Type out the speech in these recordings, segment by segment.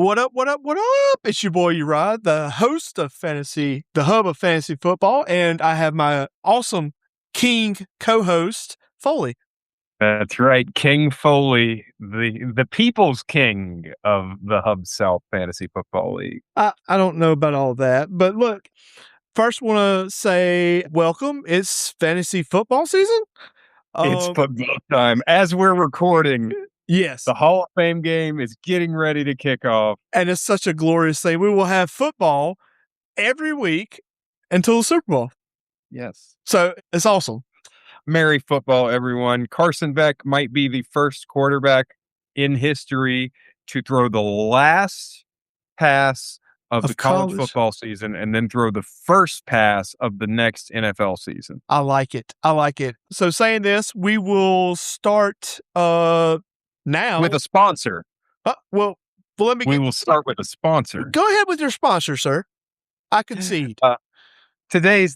What up, what up, what up? It's your boy Urod, the host of the hub of fantasy football, and I have my awesome king co-host, Foley. That's right. King Foley, the people's king of the Hub South Fantasy Football League. I don't know about all that, but look, first want to say welcome. It's fantasy football season. It's football time. As we're recording, Yes. the Hall of Fame game is getting ready to kick off. And it's such a glorious thing. We will have football every week until the Super Bowl. Yes. So it's awesome. Merry football, everyone. Carson Beck might be the first quarterback in history to throw the last pass of the college football season and then throw the first pass of the next NFL season. I like it. I like it. So saying this, we will start now with a sponsor. Well, we will start with a sponsor. Go ahead with your sponsor, sir. I concede. Today's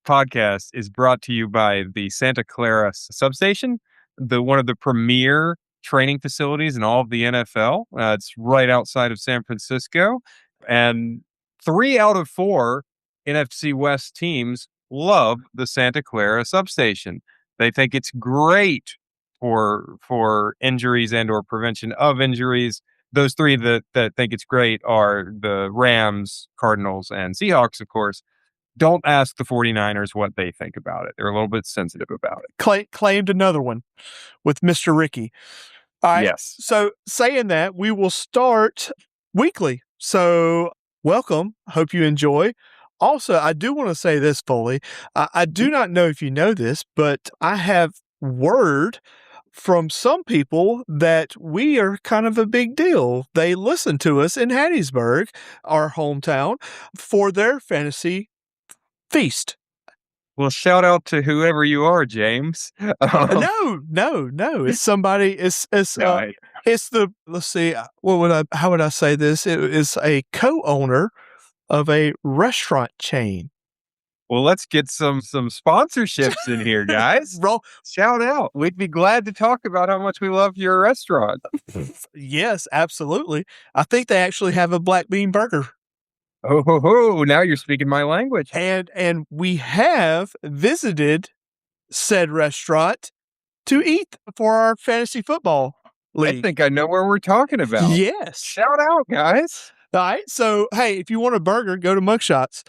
podcast is brought to you by the Santa Clara substation, one of the premier training facilities in all of the NFL. It's right outside of San Francisco, and 3 out of 4 NFC West teams love the Santa Clara substation. They think it's great for injuries and or prevention of injuries. Those 3 that think it's great are the Rams, Cardinals, and Seahawks, of course. Don't ask the 49ers what they think about it. They're a little bit sensitive about it. Claimed another one with Mr. Ricky. All right. Yes. So saying that, we will start weekly. So welcome. Hope you enjoy. Also, I do want to say this, Foley. I do not know if you know this, but I have word from some people that we are kind of a big deal. They listen to us in Hattiesburg, our hometown, for their fantasy feast. Well, shout out to whoever you are, James. No. It's somebody. It's the, let's see, how would I say this? It is a co-owner of a restaurant chain. Well, let's get some sponsorships in here, guys. Shout out. We'd be glad to talk about how much we love your restaurant. Yes, absolutely. I think they actually have a black bean burger. Oh, now you're speaking my language. And we have visited said restaurant to eat for our fantasy football league. I think I know where we're talking about. Yes. Shout out, guys. All right. So, hey, if you want a burger, go to Mugshots.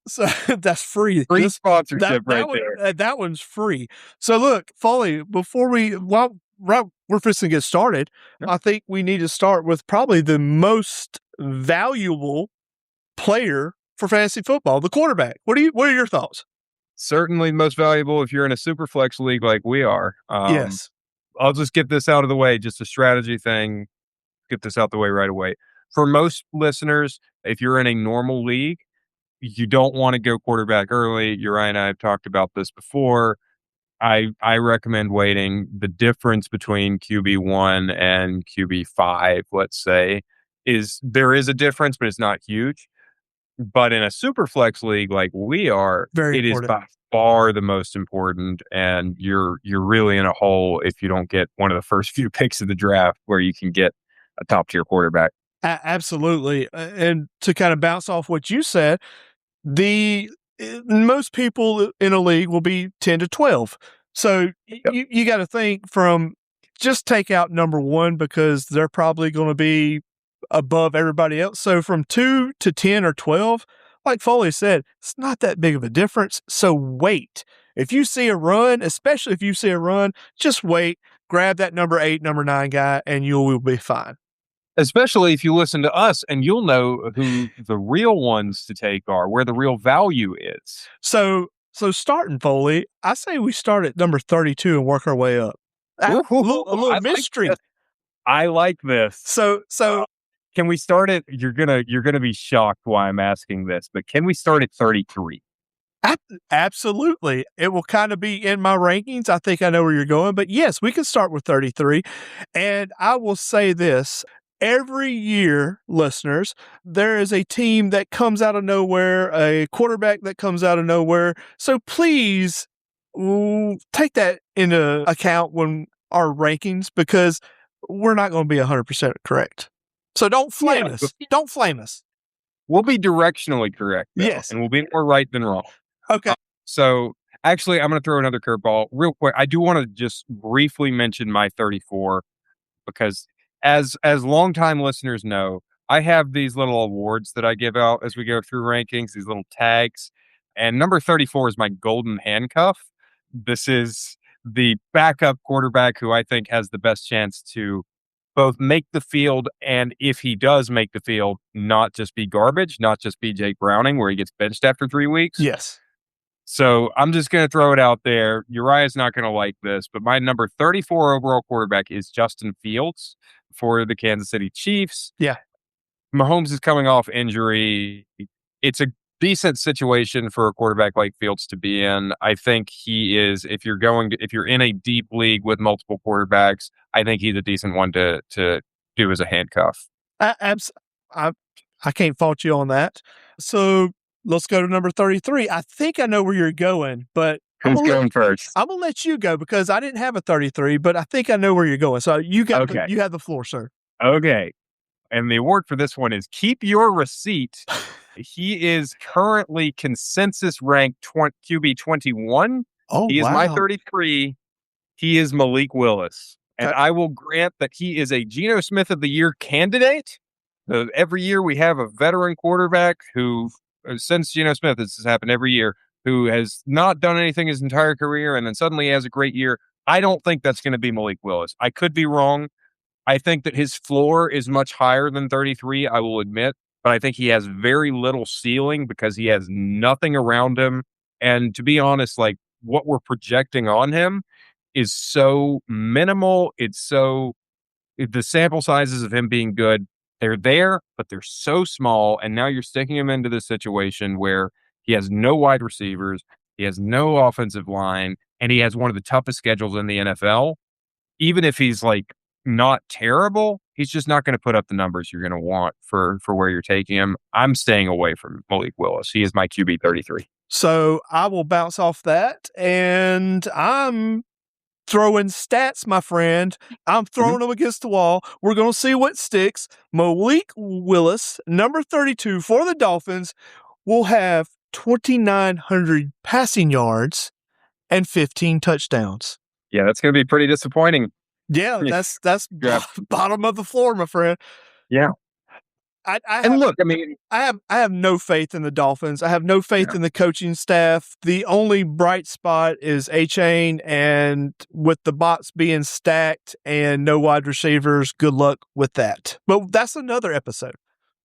So that's free. Free sponsorship there. That one's free. So look, Foley, before we're fixing to get started, I think we need to start with probably the most valuable player for fantasy football, the quarterback. What are your thoughts? Certainly most valuable if you're in a superflex league like we are. Yes. I'll just get this out of the way, just a strategy thing. Get this out the way right away. For most listeners, if you're in a normal league, you don't want to go quarterback early. Uriah and I have talked about this before. I recommend waiting. The difference between QB1 and QB5, let's say, there is a difference, but it's not huge. But in a super flex league like we are, it is by far the most important, and you're really in a hole if you don't get one of the first few picks of the draft where you can get a top tier quarterback. Absolutely. And to kind of bounce off what you said, most people in a league will be 10 to 12. So you got to think from, just take out number 1 because they're probably going to be above everybody else. So from 2 to 10 or 12, like Foley said, it's not that big of a difference. So wait. If you see a run, especially if you see a run, just wait, grab that number 8, number 9 guy, and you will be fine. Especially if you listen to us, and you'll know who the real ones to take are, where the real value is. So starting, Foley, I say we start at number 32 and work our way up. A little mystery. I like this. So can we start at? You're gonna be shocked why I'm asking this, but can we start at 33? Absolutely. It will kind of be in my rankings. I think I know where you're going, but yes, we can start with 33. And I will say this. Every year, listeners, there is a team that comes out of nowhere, a quarterback that comes out of nowhere. So please take that into account when our rankings, because we're not going to be 100% correct. So don't flame us. Don't flame us. We'll be directionally correct, though, Yes. and we'll be more right than wrong. Okay. So actually, I'm going to throw another curveball real quick. I do want to just briefly mention my 34 because as longtime listeners know, I have these little awards that I give out as we go through rankings, these little tags. And number 34 is my golden handcuff. This is the backup quarterback who I think has the best chance to both make the field and if he does make the field, not just be garbage, not just be Jake Browning where he gets benched after 3 weeks. Yes. So I'm just going to throw it out there. Uriah's not going to like this, but my number 34 overall quarterback is Justin Fields for the Kansas City Chiefs. Yeah. Mahomes is coming off injury. It's a decent situation for a quarterback like Fields to be in. I think he is, if you're in a deep league with multiple quarterbacks, I think he's a decent one to do as a handcuff. I can't fault you on that. So let's go to number 33. I think I know where you're going, but who's going first? I'm gonna let you go because I didn't have a 33, but I think I know where you're going. So you have the floor, sir. Okay. And the award for this one is Keep Your Receipt. He is currently consensus ranked QB 21. Oh, he is my 33. He is Malik Willis. And I will grant that he is a Geno Smith of the Year candidate. Every year we have a veteran quarterback who, since Geno Smith, this has happened every year, who has not done anything his entire career and then suddenly has a great year. I don't think that's going to be Malik Willis. I could be wrong. I think that his floor is much higher than 33, I will admit, but I think he has very little ceiling because he has nothing around him. And to be honest, like what we're projecting on him is so minimal. The sample sizes of him being good, they're there, but they're so small. And now you're sticking him into this situation where he has no wide receivers, he has no offensive line, and he has one of the toughest schedules in the NFL. Even if he's like not terrible, he's just not going to put up the numbers you're going to want for where you're taking him. I'm staying away from Malik Willis. He is my QB 33. So I will bounce off that, and I'm throwing stats, my friend. I'm throwing them against the wall. We're going to see what sticks. Malik Willis, number 32 for the Dolphins, will have 2,900 passing yards and 15 touchdowns. Yeah, that's going to be pretty disappointing. Yeah, that's bottom of the floor, my friend. Yeah. I have no faith in the Dolphins. I have no faith in the coaching staff. The only bright spot is A-Chain, and with the box being stacked and no wide receivers, good luck with that. But that's another episode.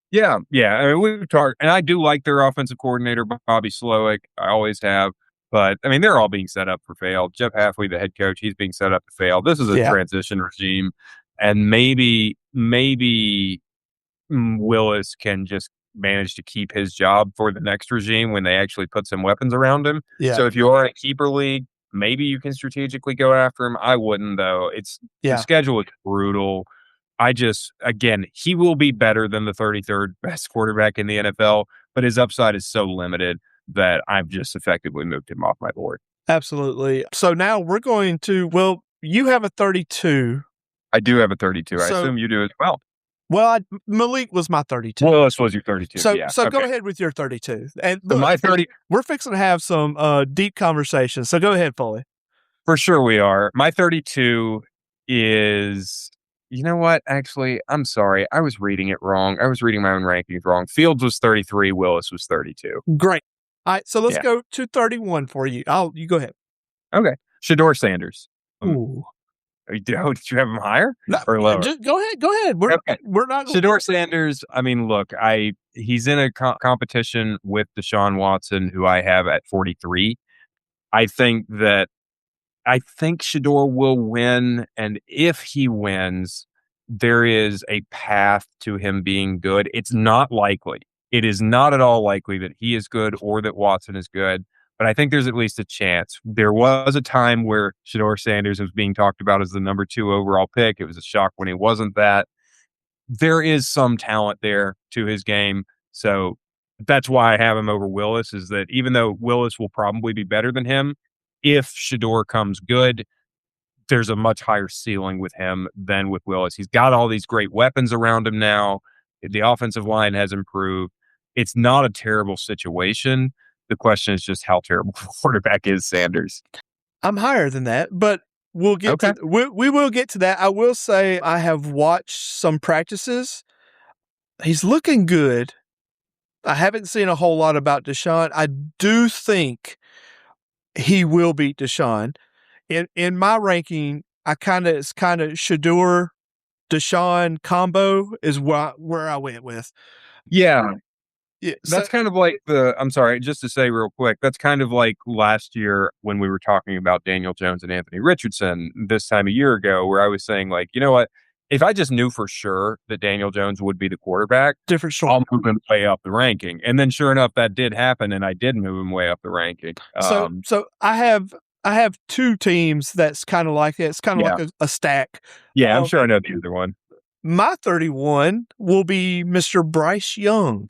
Yeah. I mean, we've talked, and I do like their offensive coordinator, Bobby Slowick. I always have. But, I mean, they're all being set up for fail. Jeff Halfley, the head coach, he's being set up to fail. This is a transition regime. And maybe Willis can just manage to keep his job for the next regime when they actually put some weapons around him. Yeah. So if you are in a keeper league, maybe you can strategically go after him. I wouldn't, though. The schedule is brutal. Again, he will be better than the 33rd best quarterback in the NFL, but his upside is so limited that I've just effectively moved him off my board. Absolutely. So now we're going to, you have a 32. I do have a 32. I assume you do as well. Well, Malik was my 32. Willis was your 32. So go ahead with your 32. And look, my 30. We're fixing to have some deep conversations. So go ahead, Foley. For sure we are. My 32 is, you know what? Actually, I'm sorry. I was reading it wrong. I was reading my own rankings wrong. Fields was 33. Willis was 32. Great. All right. So let's go to 31 for you. You go ahead. Okay. Shador Sanders. Ooh. Did you have him higher or lower? Just go ahead. We're not Shador Sanders. I mean, look, he's in a competition with Deshaun Watson, who I have at 43. I think Shador will win, and if he wins, there is a path to him being good. It's not likely. It is not at all likely that he is good or that Watson is good. But I think there's at least a chance. There was a time where Shador Sanders was being talked about as the number 2 overall pick. It was a shock when he wasn't that. There is some talent there to his game. So that's why I have him over Willis, is that even though Willis will probably be better than him, if Shador comes good, there's a much higher ceiling with him than with Willis. He's got all these great weapons around him now. The offensive line has improved. It's not a terrible situation. The question is just how terrible quarterback is Sanders. I'm higher than that, but we'll get Okay. to we will get to that. I will say I have watched some practices. He's looking good. I haven't seen a whole lot about Deshaun. I do think he will beat Deshaun. In my ranking, it's kind of Shador Deshaun combo is where I went with. Yeah. Yeah, That's kind of like I'm sorry, just to say real quick, that's kind of like last year when we were talking about Daniel Jones and Anthony Richardson this time a year ago, where I was saying, like, you know what? If I just knew for sure that Daniel Jones would be the quarterback, different story. I'll move him way up the ranking. And then sure enough, that did happen, and I did move him way up the ranking. So I have two teams that's kind of like that. It's kind of like a stack. Yeah, I'm sure I know the other one. My 31 will be Mr. Bryce Young.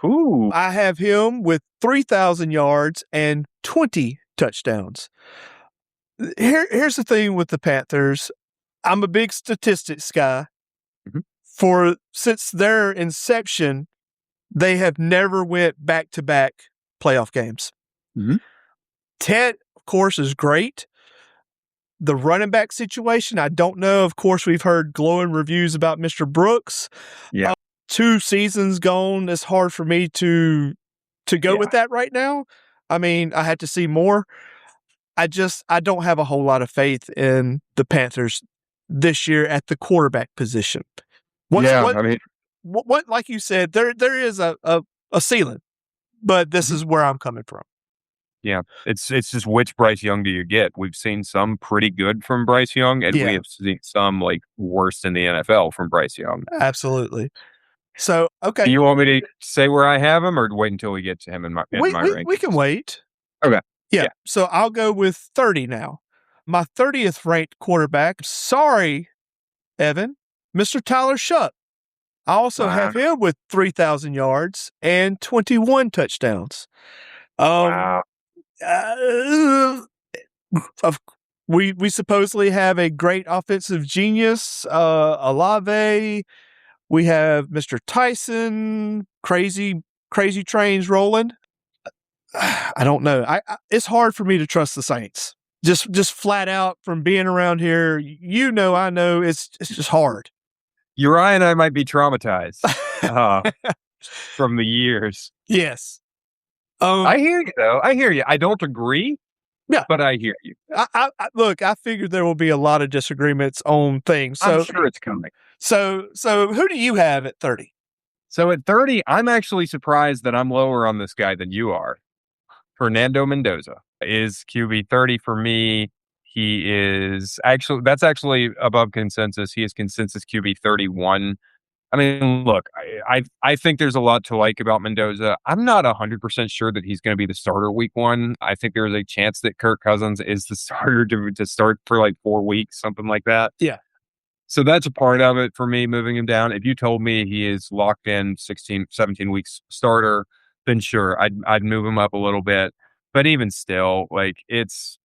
Ooh. I have him with 3,000 yards and 20 touchdowns. Here's the thing with the Panthers. I'm a big statistics guy. Mm-hmm. Since their inception, they have never went back-to-back playoff games. Mm-hmm. Ted, of course, is great. The running back situation, I don't know. Of course, we've heard glowing reviews about Mr. Brooks. Yeah. 2 seasons gone. It's hard for me to go with that right now. I mean, I had to see more. I don't have a whole lot of faith in the Panthers this year at the quarterback position. What like you said, there is a ceiling, but this is where I'm coming from. Yeah, it's just which Bryce Young do you get? We've seen some pretty good from Bryce Young, and we have seen some like worst in the NFL from Bryce Young. Absolutely. So, okay. Do you want me to say where I have him, or wait until we get to him in my rankings? We can wait. Okay. Yeah. So I'll go with 30 now. My 30th ranked quarterback. Sorry, Evan, Mr. Tyler Shuck. I also have him with 3,000 yards and 21 touchdowns. Wow. We supposedly have a great offensive genius, Olave. We have Mr. Tyson, crazy trains rolling. I don't know. It's hard for me to trust the Saints. Just flat out from being around here. I know it's just hard. Uriah and I might be traumatized from the years. Yes. I hear you, though. I hear you. I don't agree. Yeah, but I hear you. Look, I figured there will be a lot of disagreements on things. So, I'm sure it's coming. So who do you have at 30? So at 30, I'm actually surprised that I'm lower on this guy than you are. Fernando Mendoza is QB 30 for me. That's actually above consensus. He is consensus QB 31. I mean, look, I think there's a lot to like about Mendoza. I'm not 100% sure that he's going to be the starter week 1. I think there's a chance that Kirk Cousins is the starter to start for like 4 weeks, something like that. Yeah. So that's a part of it for me, moving him down. If you told me he is locked in 16, 17 weeks starter, then sure, I'd move him up a little bit. But even still, like it's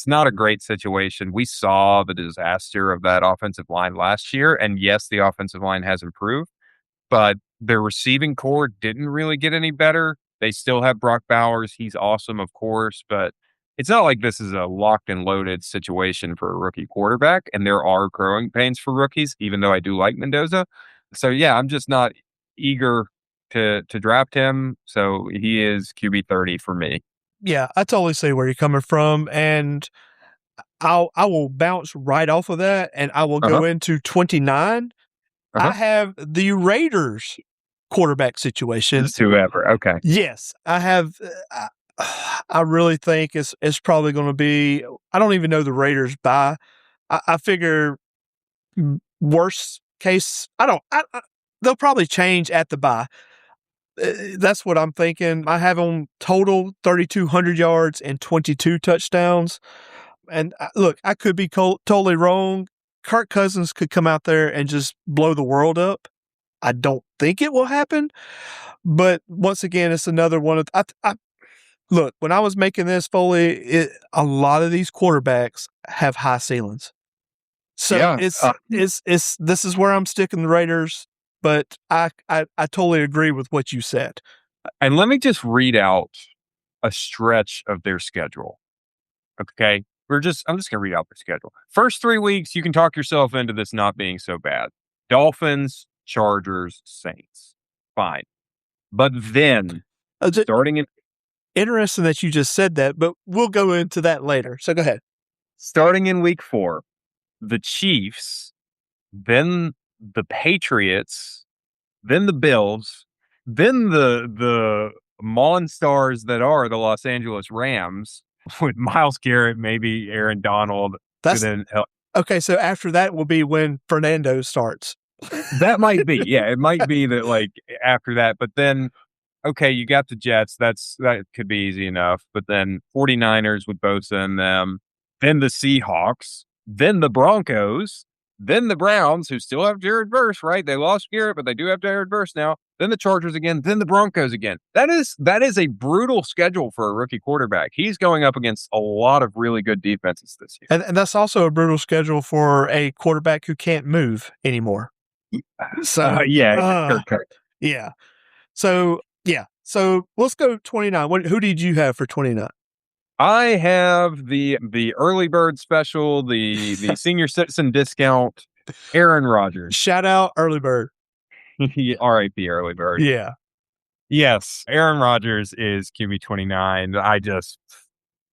not a great situation. We saw the disaster of that offensive line last year. And yes, the offensive line has improved, but their receiving core didn't really get any better. They still have Brock Bowers. He's awesome, of course, but it's not like this is a locked and loaded situation for a rookie quarterback. And there are growing pains for rookies, even though I do like Mendoza. So yeah, I'm just not eager to draft him. So he is QB 30 for me. Yeah, I totally see where you're coming from, and I will bounce right off of that, and I will go into 29. I have the Raiders quarterback situation. Just whoever. Okay. Yes, I have. I really think it's probably going to be. I don't even know the Raiders bye. I figure worst case. They'll probably change at the bye. That's what I'm thinking. I have on total 3,200 yards and 22 touchdowns. And look, I could be totally wrong. Kirk Cousins could come out there and just blow the world up. I don't think it will happen. But once again, it's another one of Look, when I was making this, Foley, a lot of these quarterbacks have high ceilings. So Yeah. this is where I'm sticking the Raiders, but I totally agree with what you said. And let me just read out a stretch of their schedule. Okay. I'm just going to read out their schedule. First 3 weeks, you can talk yourself into this not being so bad. Dolphins, Chargers, Saints. Fine. But then, starting in interesting that you just said that, but we'll go into that later. So go ahead. Starting in week 4, the Chiefs, then the Patriots, then the Bills, then the Monstars that are the Los Angeles Rams with Myles Garrett, maybe Aaron Donald. Okay, so after that will be when Fernando starts. That might be. Yeah, it might be that like after that. But then, okay, you got the Jets. That could be easy enough. But then 49ers with Bosa in them. Then the Seahawks. Then the Broncos. Then the Browns, who still have Jared Verse, right? They lost Garrett, but they do have Jared Verse now. Then the Chargers again. Then the Broncos again. That is a brutal schedule for a rookie quarterback. He's going up against a lot of really good defenses this year. And that's also a brutal schedule for a quarterback who can't move anymore. So yeah. So let's go 29. Who did you have for 29? I have the early bird special, the senior citizen discount, Aaron Rodgers. Shout out early bird. R.I.P. early bird. Yeah. Yes, Aaron Rodgers is QB 29.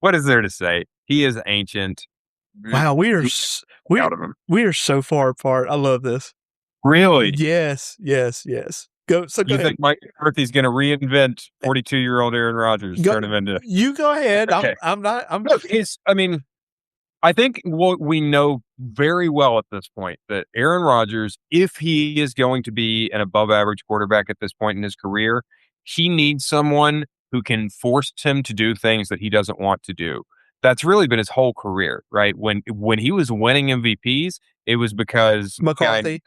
What is there to say? He is ancient. Wow, we are so far apart. I love this. Really? Yes. Go you ahead. Think Mike McCarthy's going to reinvent 42-year-old Aaron Rodgers? Turn him into. You go ahead. Okay. I think what we know very well at this point that Aaron Rodgers, if he is going to be an above-average quarterback at this point in his career, he needs someone who can force him to do things that he doesn't want to do. That's really been his whole career, right? When he was winning MVPs, it was because McCarthy.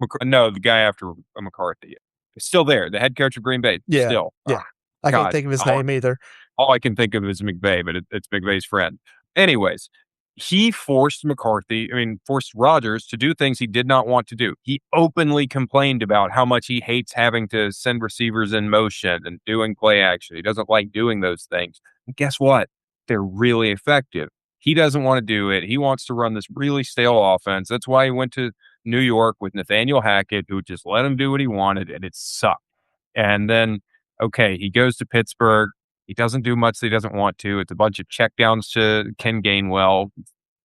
The guy after McCarthy is still there. The head coach of Green Bay. Yeah. Still. Yeah. I can't think of his name either. All I can think of is McVay, but it's McVay's friend. Anyways, he forced Rodgers to do things he did not want to do. He openly complained about how much he hates having to send receivers in motion and doing play action. He doesn't like doing those things. And guess what? They're really effective. He doesn't want to do it. He wants to run this really stale offense. That's why he went to New York with Nathaniel Hackett, who just let him do what he wanted, and it sucked. And then, okay, he goes to Pittsburgh. He doesn't do much that he doesn't want to. It's a bunch of checkdowns to Ken Gainwell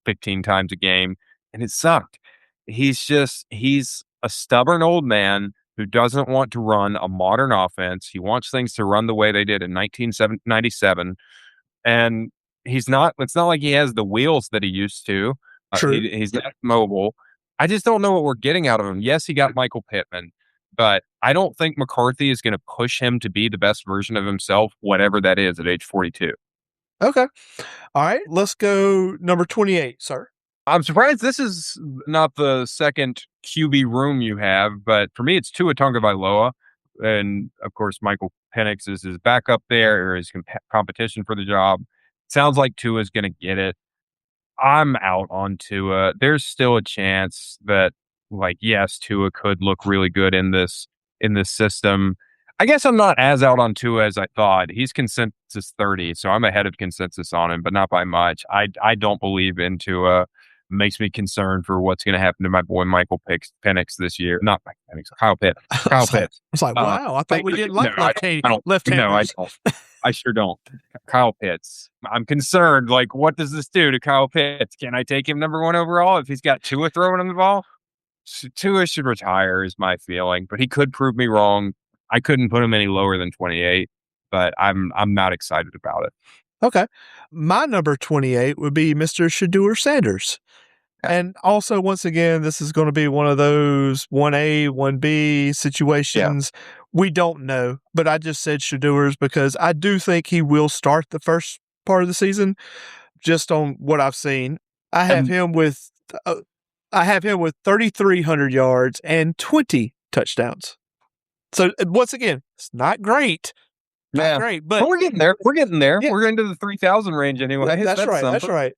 15 times a game, and it sucked. He's a stubborn old man who doesn't want to run a modern offense. He wants things to run the way they did in 1997, and it's not like he has the wheels that he used to. He's not mobile. I just don't know what we're getting out of him. Yes, he got Michael Pittman, but I don't think McCarthy is going to push him to be the best version of himself, whatever that is at age 42. Okay. All right. Let's go number 28, sir. I'm surprised this is not the second QB room you have, but for me, it's Tua Tagovailoa. And of course, Michael Penix is his backup there, or his competition for the job. Sounds like Tua is going to get it. I'm out on Tua. There's still a chance that, yes, Tua could look really good in this system. I guess I'm not as out on Tua as I thought. He's consensus 30, so I'm ahead of consensus on him, but not by much. I don't believe in Tua. Makes me concerned for what's going to happen to my boy Michael Penix this year. Not Mike Penix, Kyle Pitts. It's like, wow, I thought we didn't like left-handers. No, I don't. I sure don't. Kyle Pitts. I'm concerned. What does this do to Kyle Pitts? Can I take him number 1 overall if he's got Tua throwing him the ball? Tua should retire is my feeling, but he could prove me wrong. I couldn't put him any lower than 28, but I'm not excited about it. Okay. My number 28 would be Mr. Shedeur Sanders. And also, once again, this is going to be one of those 1A, 1B situations. Yeah. We don't know, but I just said Shedeur's because I do think he will start the first part of the season just on what I've seen. I have him with 3,300 yards and 20 touchdowns. So once again, it's not great, not great, but we're getting there. We're getting there. Yeah. We're into the 3,000 range anyway. That's right. something. That's right.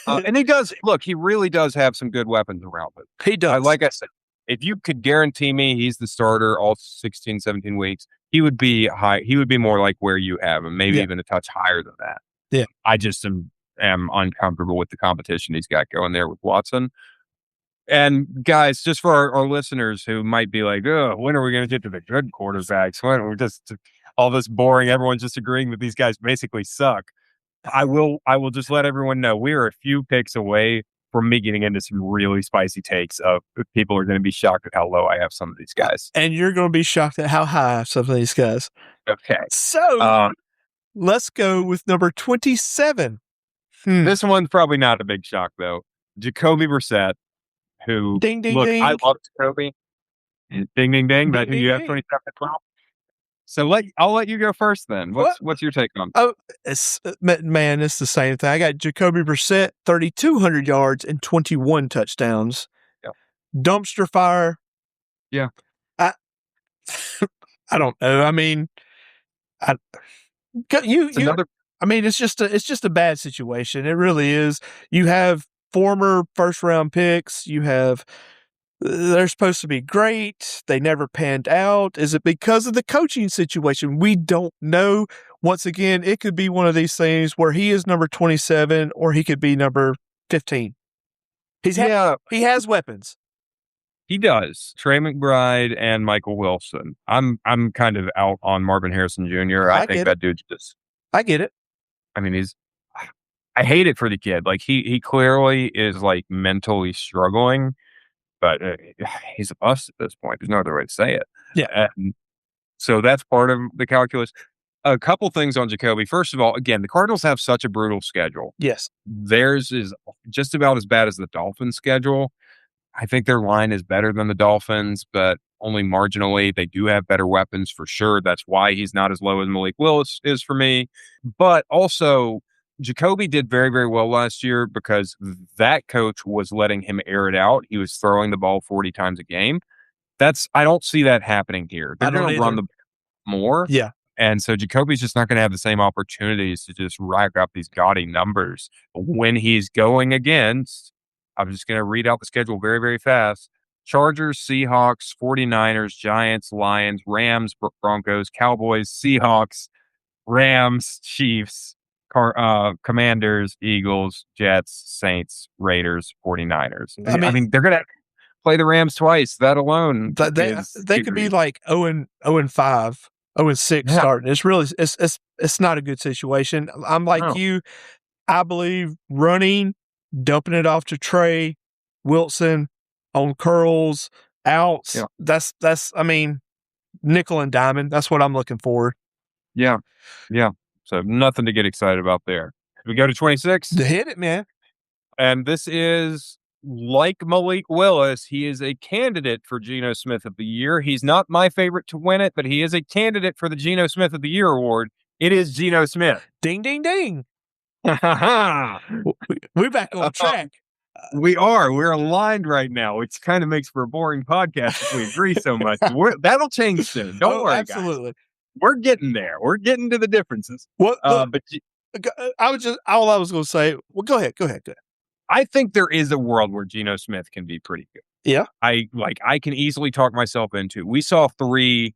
And he does look. He really does have some good weapons around him. He does. Like I said, if you could guarantee me he's the starter all 16, 17 weeks, he would be high. He would be more like where you have him, maybe even a touch higher than that. Yeah. I just am uncomfortable with the competition he's got going there with Watson. And guys, just for our listeners who might be like, oh, when are we going to get to the good quarterbacks? When we're just all this boring, everyone's just agreeing that these guys basically suck. I will just let everyone know we are a few picks away from me getting into some really spicy takes of people are going to be shocked at how low I have some of these guys. And you're going to be shocked at how high I have some of these guys. Okay. So let's go with number 27. This one's probably not a big shock, though. Jacoby Brissett, who, ding, ding, look, ding. I love Jacoby. Ding, ding, ding. That who you have 27 at 12. So I'll let you go first then. What's your take on? Oh, it's the same thing. I got Jacoby Brissett, 3,200 yards and 21 touchdowns. Yeah. Dumpster fire. Yeah. I don't know. I mean, I mean, it's just a bad situation. It really is. You have former first round picks. You have. They're supposed to be great. They never panned out. Is it because of the coaching situation? We don't know. Once again, it could be one of these things where he is number 27 or he could be number 15. He has weapons. He does. Trey McBride and Michael Wilson. I'm kind of out on Marvin Harrison Jr. I think that dude's just. I get it. I mean, I hate it for the kid. Like he clearly is like mentally struggling. But he's a bust at this point. There's no other way to say it. Yeah. So that's part of the calculus. A couple things on Jacoby. First of all, again, the Cardinals have such a brutal schedule. Yes. Theirs is just about as bad as the Dolphins' schedule. I think their line is better than the Dolphins, but only marginally. They do have better weapons for sure. That's why he's not as low as Malik Willis is for me. But also, Jacoby did very, very well last year because that coach was letting him air it out. He was throwing the ball 40 times a game. I don't see that happening here. They're going to run the more. Yeah. And so Jacoby's just not going to have the same opportunities to just rack up these gaudy numbers. When he's going against, I'm just going to read out the schedule very, very fast. Chargers, Seahawks, 49ers, Giants, Lions, Rams, Broncos, Cowboys, Seahawks, Rams, Chiefs, Commanders, Eagles, Jets, Saints, Raiders, 49ers. I mean they're going to play the Rams twice. That alone. They could be like 0-5, 0-6 starting. It's really it's not a good situation. I'm like you. I believe running, dumping it off to Trey, Wilson on curls, outs. Yeah. That's I mean, nickel and diamond. That's what I'm looking for. Yeah. Yeah. So nothing to get excited about there. We go to 26. Hit it, man. And this is like Malik Willis. He is a candidate for Geno Smith of the Year. He's not my favorite to win it, but he is a candidate for the Geno Smith of the Year award. It is Geno Smith. Ding, ding, ding. We're back on track. We are. We're aligned right now, which kind of makes for a boring podcast if we agree so much. That'll change soon. Don't worry, absolutely. Guys. We're getting there. We're getting to the differences. But all I was going to say. Well, go ahead. I think there is a world where Geno Smith can be pretty good. Yeah, I can easily talk myself into. We saw 3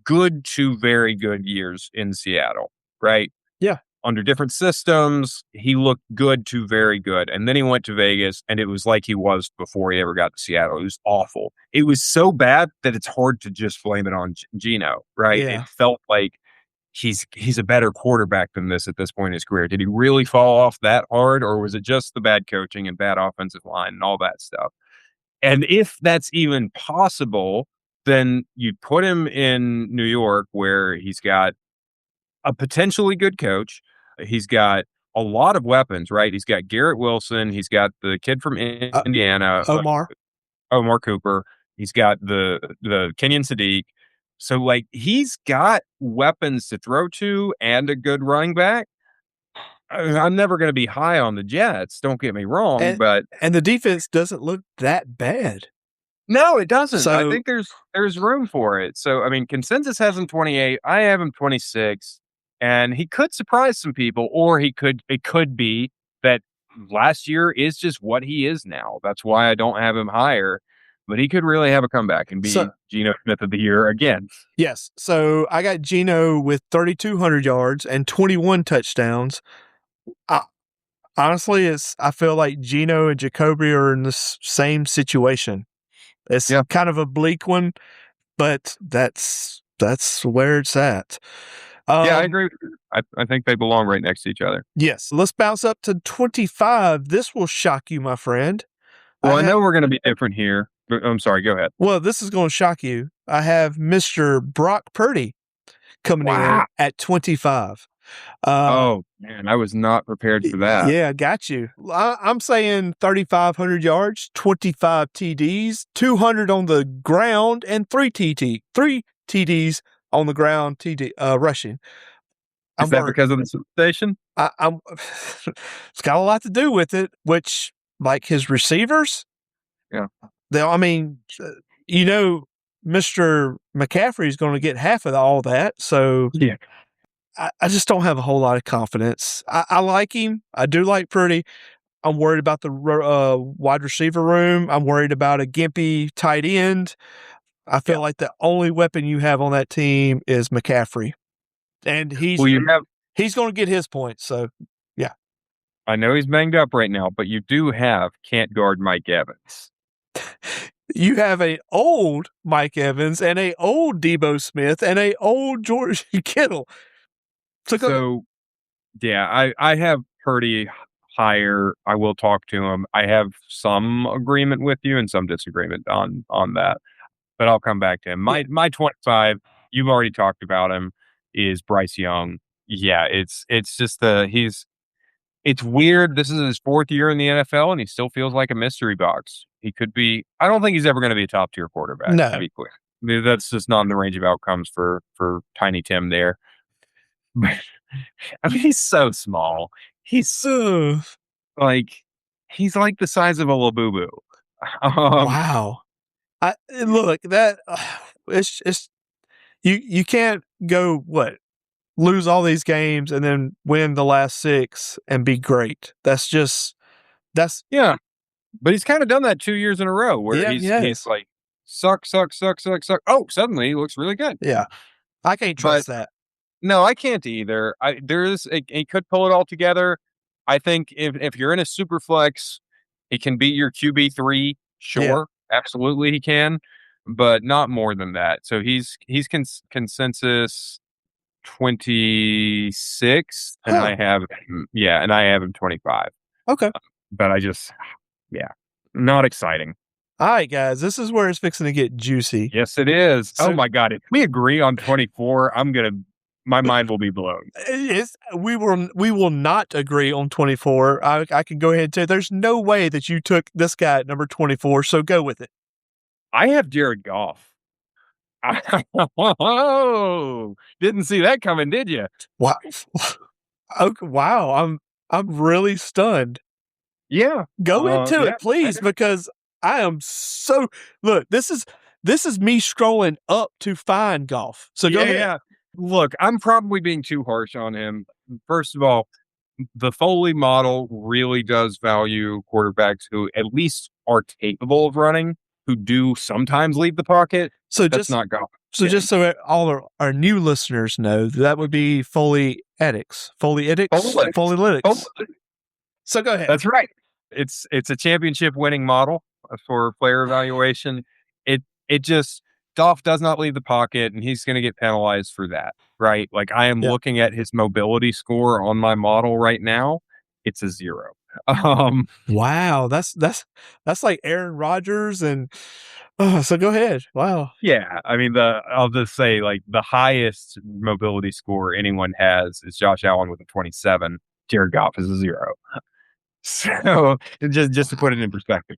good to very good years in Seattle, right? Yeah. Under different systems, he looked good to very good. And then he went to Vegas, and it was like he was before he ever got to Seattle. It was awful. It was so bad that it's hard to just blame it on Geno, right? Yeah. It felt like he's a better quarterback than this at this point in his career. Did he really fall off that hard, or was it just the bad coaching and bad offensive line and all that stuff? And if that's even possible, then you put him in New York where he's got a potentially good coach. He's got a lot of weapons, right? He's got Garrett Wilson. He's got the kid from Indiana, Omar Cooper. He's got the Kenyon Sadiq. So, like, he's got weapons to throw to and a good running back. I'm never going to be high on the Jets. Don't get me wrong, and the defense doesn't look that bad. No, it doesn't. So, I think there's room for it. So, I mean, consensus has him 28. I have him 26. and he could surprise some people, or it could be that last year is just what he is now. That's why I don't have him higher, but he could really have a comeback and So be Geno Smith of the year again. yes, so I got Geno with 3,200 yards and 21 touchdowns. I, honestly, I feel like Geno and Jacoby are in the same situation. It's Yeah. kind of a bleak one, but that's where it's at. Yeah, I agree with you. I think they belong right next to each other. Yes, let's bounce up to 25. This will shock you, my friend. Well, I know we're going to be different here. But I'm sorry. Go ahead. Well, this is going to shock you. I have Mr. Brock Purdy coming in at 25. Oh, man, I was not prepared for that. Yeah, got you. I'm saying 3,500 yards, 25 TDs, 200 on the ground, and three TDs on the ground rushing. Is that because of the station? I'm it's got a lot to do with it, which, like, his receivers, yeah. Mr. McCaffrey is going to get half of all that. So yeah, I just don't have a whole lot of confidence. I like him. I do like Purdy. I'm worried about the wide receiver room. I'm worried about a gimpy tight end. I feel like the only weapon you have on that team is McCaffrey, and he's going to get his points. So, yeah. I know he's banged up right now, but you do have can't guard Mike Evans. You have a old Mike Evans and a old Debo Smith and a old George Kittle. So yeah, I have Purdy higher. I will talk to him. I have some agreement with you and some disagreement on that, but I'll come back to him. My 25, you've already talked about him, is Bryce Young. Yeah, it's just it's weird. This is his 4th year in the NFL, and he still feels like a mystery box. He could be. I don't think he's ever going to be a top tier quarterback. No. To be clear, I mean, that's just not in the range of outcomes for Tiny Tim there. But I mean, he's so small. He's so he's like the size of a Labubu. Wow. Look, that it's you can't go lose all these games and then win the last 6 and be great. That's yeah. But he's kind of done that 2 years in a row where he's like suck. Oh, suddenly he looks really good. Yeah, I can't trust that. No, I can't either. He could pull it all together. I think if you're in a super flex, he can beat your QB3. Sure, absolutely he can, but not more than that. So he's consensus 26, and I have him 25. Okay, but not exciting. All right, guys, this is where it's fixing to get juicy. Yes, it is. So, oh my God, if we agree on 24, my mind will be blown. We will not agree on 24. I can go ahead and say there's no way that you took this guy at number 24, so go with it. I have Jared Goff. Oh, didn't see that coming, did you? Wow. Okay, wow. I'm really stunned. Yeah. Go into it, please, because I am so look, this is me scrolling up to find Goff. So go ahead. Yeah. Look, I'm probably being too harsh on him. First of all, the Foley model really does value quarterbacks who at least are capable of running, who do sometimes leave the pocket. So that's not Goff. So just so all our new listeners know, that would be Foleyetics. So go ahead. That's right. It's a championship winning model for player evaluation. It just Goff does not leave the pocket, and he's going to get penalized for that, right? Like I am looking at his mobility score on my model right now. It's a 0. Wow, that's like Aaron Rodgers, and so go ahead. Wow. Yeah, I mean I'll just say like the highest mobility score anyone has is Josh Allen with a 27. Jared Goff is a 0. So just to put it in perspective,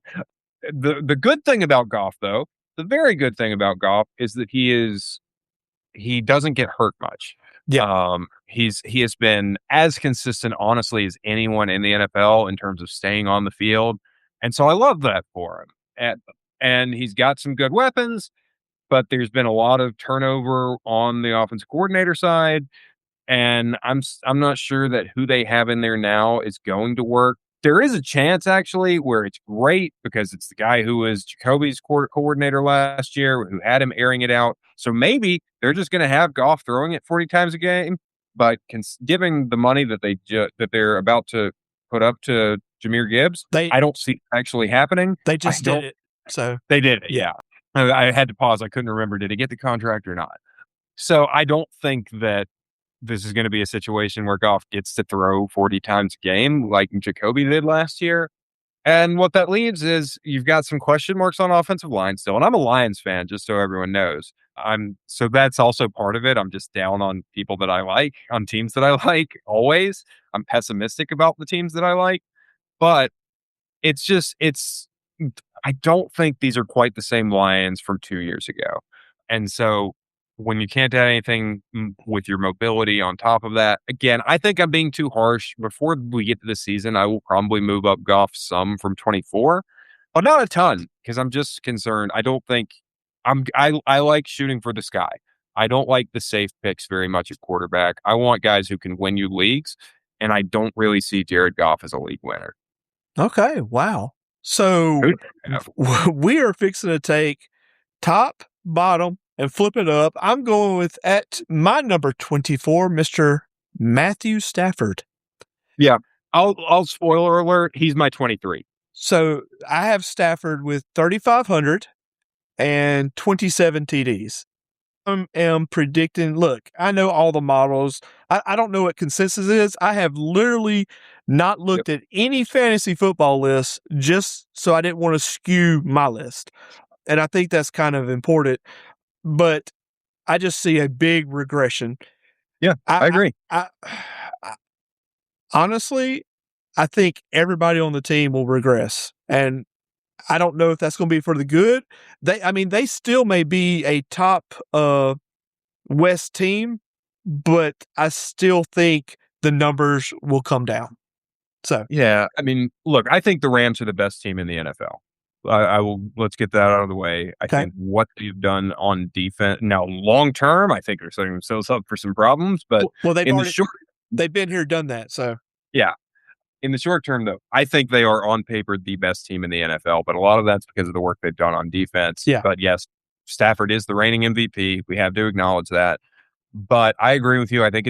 the good thing about Goff, though, the very good thing about Goff is that he doesn't get hurt much. Yeah. He has been as consistent, honestly, as anyone in the NFL in terms of staying on the field, and so I love that for him. And he's got some good weapons, but there's been a lot of turnover on the offensive coordinator side. and I'm not sure that who they have in there now is going to work. There is a chance actually where it's great because it's the guy who was Jacoby's coordinator last year who had him airing it out. So maybe they're just going to have Goff throwing it 40 times a game. But giving the money that that they're about to put up to Jahmyr Gibbs, They I don't see actually happening. they just did it. So They did it, yeah. yeah. I had to pause. I couldn't remember. Did he get the contract or not? So I don't think that this is going to be a situation where Goff gets to throw 40 times a game like Jacoby did last year. And what that leaves is you've got some question marks on offensive line still. And I'm a Lions fan, just so everyone knows. So that's also part of it. I'm just down on people that I like, on teams that I like always. I'm pessimistic about the teams that I like. But it's I don't think these are quite the same Lions from 2 years ago. And so when you can't add anything with your mobility on top of that, again, I think I'm being too harsh. Before we get to the season, I will probably move up Goff some from 24, but not a ton because I'm just concerned. I don't think I like shooting for the sky. I don't like the safe picks very much at quarterback. I want guys who can win you leagues, and I don't really see Jared Goff as a league winner. Okay, wow. So we are fixing to take top, bottom, and flip it up. I'm going with at my number 24, Mr. Matthew Stafford. Yeah. I'll spoiler alert, he's my 23. So I have Stafford with 3,500 and 27 TDs. I am predicting, look, I know all the models. I don't know what consensus is. I have literally not looked at any fantasy football lists just so I didn't want to skew my list. And I think that's kind of important. But I just see a big regression. Yeah, I agree. Honestly, I think everybody on the team will regress. And I don't know if that's going to be for the good. They still may be a top West team, but I still think the numbers will come down. So yeah, I mean, look, I think the Rams are the best team in the NFL. I will. Let's get that out of the way. I think what they've done on defense now, long term, I think they're setting themselves up for some problems. But they've been here, done that. So yeah, in the short term, though, I think they are on paper the best team in the NFL. But a lot of that's because of the work they've done on defense. Yeah. But yes, Stafford is the reigning MVP. We have to acknowledge that. But I agree with you. I think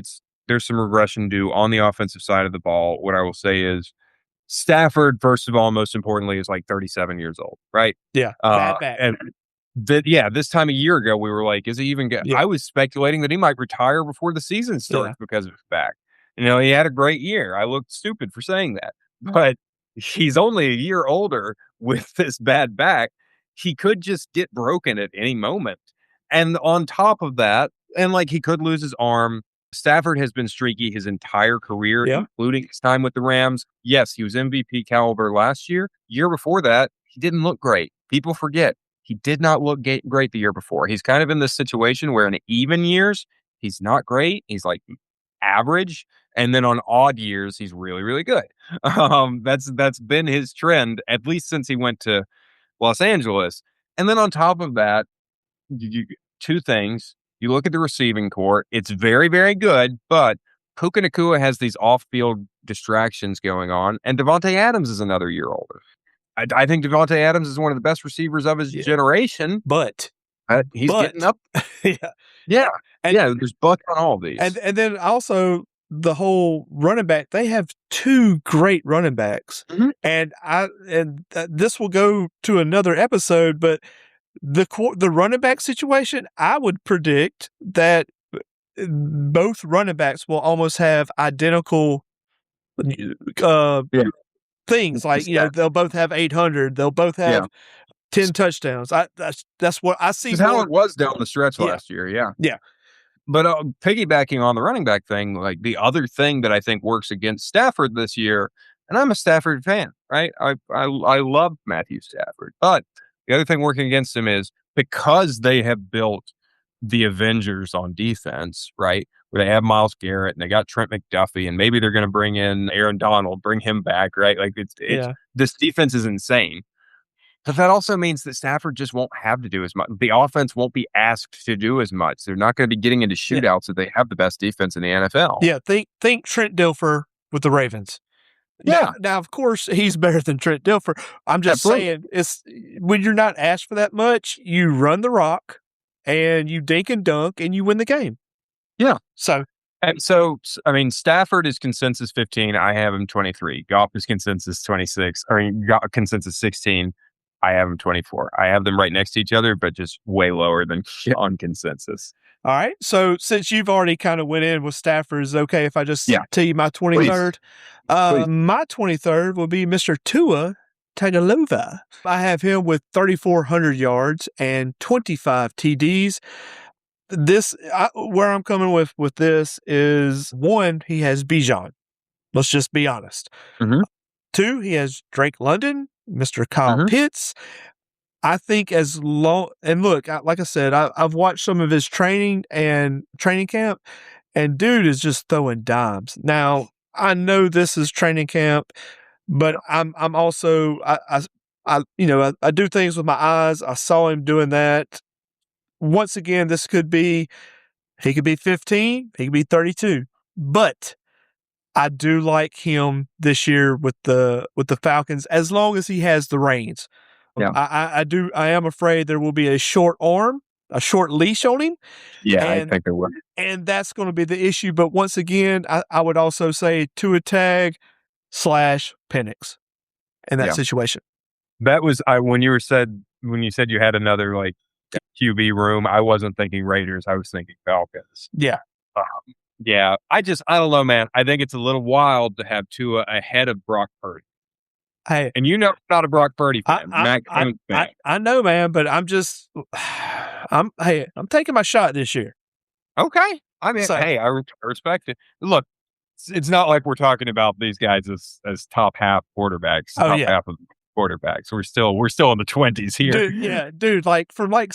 there's some regression due on the offensive side of the ball. What I will say is Stafford, first of all, most importantly, is like 37 years old, right? Yeah, bad back. And this time a year ago, we were like, is he even good? Yeah. I was speculating that he might retire before the season starts because of his back. He had a great year. I looked stupid for saying that, but he's only a year older with this bad back. He could just get broken at any moment. And on top of that, and like he could lose his arm. Stafford has been streaky his entire career, including his time with the Rams. Yes, he was MVP caliber last year. Year before that, he didn't look great. People forget. He did not look great the year before. He's kind of in this situation where in even years, he's not great. He's like average. And then on odd years, he's really, really good. That's been his trend, at least since he went to Los Angeles. And then on top of that, two things. You look at the receiving core, it's very, very good, but Puka Nacua has these off-field distractions going on, and Devontae Adams is another year older. I think Devontae Adams is one of the best receivers of his generation, but he's getting up. Yeah. There's buts on all of these. And then also the whole running back, they have two great running backs. Mm-hmm. And this will go to another episode, but the running back situation, I would predict that both running backs will almost have identical things. Like, they'll both have 800. They'll both have 10 touchdowns. That's what I see. That's how it was down the stretch last year. Yeah. Yeah. But piggybacking on the running back thing, like the other thing that I think works against Stafford this year, and I'm a Stafford fan, right? I love Matthew Stafford, but the other thing working against him is because they have built the Avengers on defense, right? Where they have Myles Garrett and they got Trent McDuffie, and maybe they're going to bring in Aaron Donald, bring him back, right? Like it's this defense is insane. But that also means that Stafford just won't have to do as much. The offense won't be asked to do as much. They're not going to be getting into shootouts if they have the best defense in the NFL. Yeah, think Trent Dilfer with the Ravens. Yeah. Now, of course, he's better than Trent Dilfer. I'm just saying, it's when you're not asked for that much, you run the rock and you dink and dunk and you win the game. Yeah. So, I mean, Stafford is consensus 15. I have him 23. Goff is consensus 26. Consensus 16. I have them 24. I have them right next to each other, but just way lower than on consensus. All right. So since you've already kind of went in with Stafford, is it okay if I just tell you my 23rd? Please. My 23rd will be Mr. Tua Tagovailoa. I have him with 3,400 yards and 25 TDs. Where I'm coming with this is, one, he has Bijan. Let's just be honest. Mm-hmm. Two, he has Drake London, Mr. Kyle Pitts. I think as long, and look, like I said, I've watched some of his training camp, and dude is just throwing dimes. Now, I know this is training camp, but I'm also, I do things with my eyes. I saw him doing that. Once again, he could be 15, he could be 32, but I do like him this year with the Falcons as long as he has the reins. Yeah. I am afraid there will be a short leash on him. Yeah, I think there will. And that's going to be the issue. But once again, I would also say Tua Tag / Penix in that situation. That was when you said you had another like QB room, I wasn't thinking Raiders. I was thinking Falcons. Yeah. Yeah. I don't know, man. I think it's a little wild to have Tua ahead of Brock Purdy. Hey, and you know, I'm not a Brock Purdy fan. I know, man, but I'm taking my shot this year. Okay. I mean, hey, I respect it. Look, it's not like we're talking about these guys as top half quarterbacks. Half of quarterbacks. We're still in the 20s here. Dude, like from like